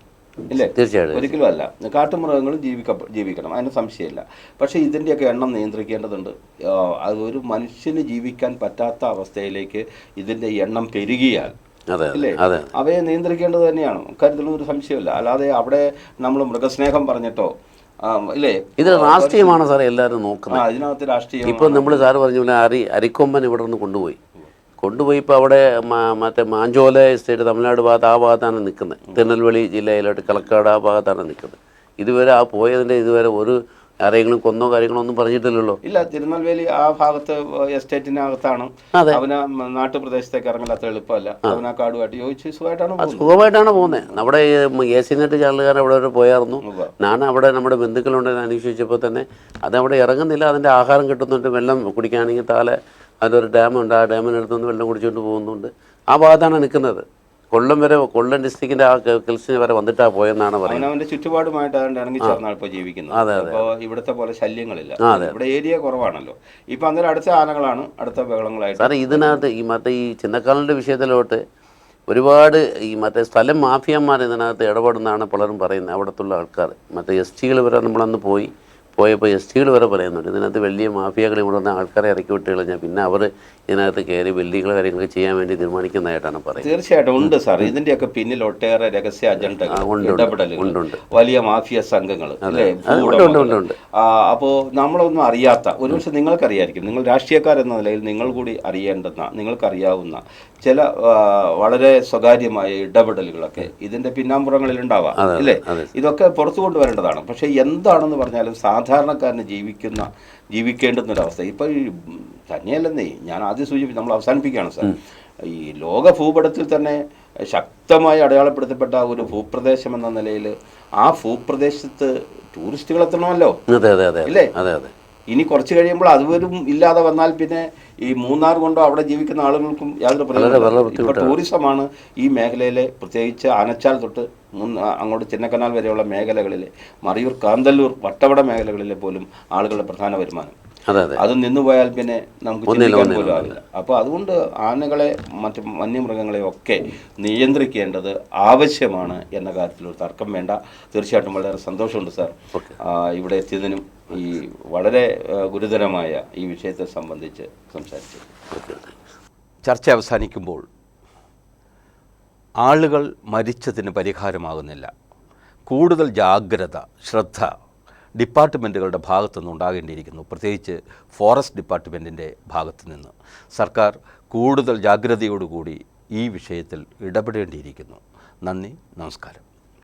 ഇല്ലേ? തീർച്ചയായിട്ടും ഒരിക്കലും അല്ല. കാട്ടുമൃഗങ്ങളും ജീവിക്കണം, അതിന് സംശയമില്ല. പക്ഷേ ഇതിൻ്റെയൊക്കെ എണ്ണം നിയന്ത്രിക്കേണ്ടതുണ്ട്. അതൊരു മനുഷ്യന് ജീവിക്കാൻ പറ്റാത്ത അവസ്ഥയിലേക്ക് ഇതിൻ്റെ എണ്ണം പെരുകിയാൽ ഇല്ലേ, അവയെ നിയന്ത്രിക്കേണ്ടത് തന്നെയാണ്. കാര്യത്തിലൊന്നും ഒരു സംശയമില്ല. അല്ലാതെ അവിടെ നമ്മൾ മൃഗസ്നേഹം പറഞ്ഞിട്ടോ ഇല്ലേ, ഇത് രാഷ്ട്രീയമാണ് സാറേ എല്ലാവരും നോക്കുന്നത്. അതിനകത്ത് രാഷ്ട്രീയം. ഇപ്പം നമ്മൾ സാറ് പറഞ്ഞ പോലെ അരിക്കൊമ്പൻ ഇവിടെ നിന്ന് കൊണ്ടുപോയി ഇപ്പോൾ അവിടെ മറ്റേ മാഞ്ചോല എസ്റ്റേറ്റ് തമിഴ്നാട് ഭാഗത്ത് ആ ഭാഗത്താണ് നിൽക്കുന്നത്. തിരുനെൽവേലി ജില്ലയിലോട്ട് കളക്കാട് ആ ഭാഗത്താണ് നിൽക്കുന്നത്. ഇതുവരെ ഇതുവരെ ഒരു ആരെങ്കിലും കൊന്നോ കാര്യങ്ങളോ ഒന്നും പറഞ്ഞിട്ടില്ലല്ലോ. ഇല്ല, തിരുനെൽവേലി ആ ഭാഗത്ത് എസ്റ്റേറ്റിനകത്താണ്. അവന് നാട്ടുപ്രദേശത്തേക്ക് ഇറങ്ങാത്ത എളുപ്പമല്ല. അവനാ കാടുമായിട്ട് യോജിച്ച് സുഖമായിട്ടാണ് പോകുന്നത്. നമ്മുടെ ഏഷ്യനെറ്റ് ചാനലുകാരൻ അവിടെ വരെ പോയായിരുന്നു. ഞാൻ അവിടെ നമ്മുടെ ബന്ധുക്കളുണ്ടെന്ന് അന്വേഷിച്ചപ്പോൾ തന്നെ അതവിടെ ഇറങ്ങുന്നില്ല. അതിൻ്റെ ആഹാരം കിട്ടുന്നുണ്ട്. വെള്ളം കുടിക്കുകയാണെങ്കിൽ താഴെ അതിലൊരു ഡാമുണ്ട്. ആ ഡാമിനടുത്തുനിന്ന് വെള്ളം കുടിച്ചുകൊണ്ട് പോകുന്നുണ്ട്. ആ ഭാഗത്താണ് നിൽക്കുന്നത്. കൊല്ലം ഡിസ്ട്രിക്റ്റിന്റെ ആ കിൽസിന് വരെ വന്നിട്ടാ പോയെന്നാണ് പറയുന്നത്. അവന്റെ ചുറ്റുപാടുമായിട്ട് ഇറങ്ങി ചേർന്നാണ് ഇപ്പോൾ ജീവിക്കുന്നത്. അപ്പോൾ ഇവിടുത്തെ പോലെ ശല്യങ്ങളില്ല. ഇവിടെ ഏരിയ കുറവാണല്ലോ. ഇപ്പൊ അന്നേരം അടുത്ത ആനകളാണ്, അടുത്ത ബഹളങ്ങളായിട്ട്. സാറേ ഇതിനകത്ത് ഈ ചിന്നക്കാലിന്റെ വിഷയത്തിലോട്ട് ഒരുപാട് മറ്റേ സ്ഥലം മാഫിയന്മാർ ഇതിനകത്ത് ഇടപെടുന്നതാണ് പലരും പറയുന്നത്. അവിടത്തുള്ള ആൾക്കാർ എസ് ടികൾ വരെ നമ്മളന്ന് പോയപ്പോൾ എസ് ടികൾ വരെ പറയുന്നുണ്ട് ഇതിനകത്ത് വലിയ മാഫിയകൾ ഇവിടെ വന്ന ആൾക്കാരെ ഇറക്കി വിട്ട് കഴിഞ്ഞാൽ പിന്നെ അവർ ഇതിനകത്ത് കയറി ബിൽഡിങ്ങുകൾ കാര്യങ്ങളൊക്കെ ചെയ്യാൻ വേണ്ടി തീരുമാനിക്കുന്നതായിട്ടാണ് പറയുന്നത്. തീർച്ചയായിട്ടും ഉണ്ട് സാർ. ഇതിന്റെയൊക്കെ പിന്നിൽ ഒട്ടേറെ രഹസ്യ അജണ്ടകൾ, ഇടപെടലുകളുണ്ട്, വലിയ മാഫിയ സംഘങ്ങൾ അല്ലേ. അപ്പോൾ നമ്മളൊന്നും അറിയാത്ത, ഒരുപക്ഷെ നിങ്ങൾക്കറിയായിരിക്കും, നിങ്ങൾ രാഷ്ട്രീയക്കാരെന്ന നിലയിൽ നിങ്ങൾ കൂടി അറിയേണ്ടുന്ന, നിങ്ങൾക്കറിയാവുന്ന ചില വളരെ സ്വകാര്യമായ ഇടപെടലുകളൊക്കെ ഇതിന്റെ പിന്നാമ്പുറങ്ങളിൽ ഉണ്ടാവാം, ഇല്ലേ? ഇതൊക്കെ പുറത്തു കൊണ്ടുവരേണ്ടതാണ്. പക്ഷെ എന്താണെന്ന് പറഞ്ഞാലും സാധാരണക്കാരന് ജീവിക്കേണ്ടുന്നൊരവസ്ഥ ഇപ്പൊ തന്നെയല്ലെന്നേ. ഞാൻ ആദ്യം സൂചിപ്പിച്ചു, നമ്മൾ അവസാനിപ്പിക്കുകയാണ് സാർ. ഈ ലോക ഭൂപടത്തിൽ തന്നെ ശക്തമായി അടയാളപ്പെടുത്തപ്പെട്ട ഒരു ഭൂപ്രദേശം എന്ന നിലയിൽ ആ ഭൂപ്രദേശത്ത് ടൂറിസ്റ്റുകൾ എത്തണമല്ലോ, ഇല്ലേ? ഇനി കുറച്ച് കഴിയുമ്പോൾ അതുവരും ഇല്ലാതെ വന്നാൽ പിന്നെ ഈ മൂന്നാർ കൊണ്ടോ അവിടെ ജീവിക്കുന്ന ആളുകൾക്കും യാതൊരു പ്രയോജനം. ഇപ്പോൾ ടൂറിസമാണ് ഈ മേഖലയിലെ, പ്രത്യേകിച്ച് ആനച്ചാൽ തൊട്ട് അങ്ങോട്ട് ചിന്നക്കനാൽ വരെയുള്ള മേഖലകളിലെ, മറിയൂർ, കാന്തല്ലൂർ, വട്ടവട മേഖലകളിലെ പോലും ആളുകളുടെ പ്രധാന വരുമാനം. അത് നിന്നുപോയാൽ പിന്നെ നമുക്ക് ചിന്തിക്കാൻ പോലും ആവില്ല. അപ്പോൾ അതുകൊണ്ട് ആനകളെ മറ്റ് വന്യമൃഗങ്ങളെ ഒക്കെ നിയന്ത്രിക്കേണ്ടത് ആവശ്യമാണ് എന്ന കാര്യത്തിൽ ഒരു തർക്കം വേണ്ട. തീർച്ചയായിട്ടും വളരെ സന്തോഷമുണ്ട് സാർ ഇവിടെ എത്തിയതിനും ഈ വളരെ ഗുരുതരമായ ഈ വിഷയത്തെ സംബന്ധിച്ച് സംസാരിച്ചു. ചർച്ച അവസാനിക്കുമ്പോൾ ആളുകൾ മരിച്ചതിന് പരിഹാരമാകുന്നില്ല. കൂടുതൽ ജാഗ്രത, ശ്രദ്ധ ഡിപ്പാർട്ട്മെൻറ്റുകളുടെ ഭാഗത്തുനിന്ന് ഉണ്ടാകേണ്ടിയിരിക്കുന്നു. പ്രത്യേകിച്ച് ഫോറസ്റ്റ് ഡിപ്പാർട്ട്മെൻറ്റിൻ്റെ ഭാഗത്തു നിന്ന് സർക്കാർ കൂടുതൽ ജാഗ്രതയോടുകൂടി ഈ വിഷയത്തിൽ ഇടപെടേണ്ടിയിരിക്കുന്നു. നന്ദി, നമസ്കാരം.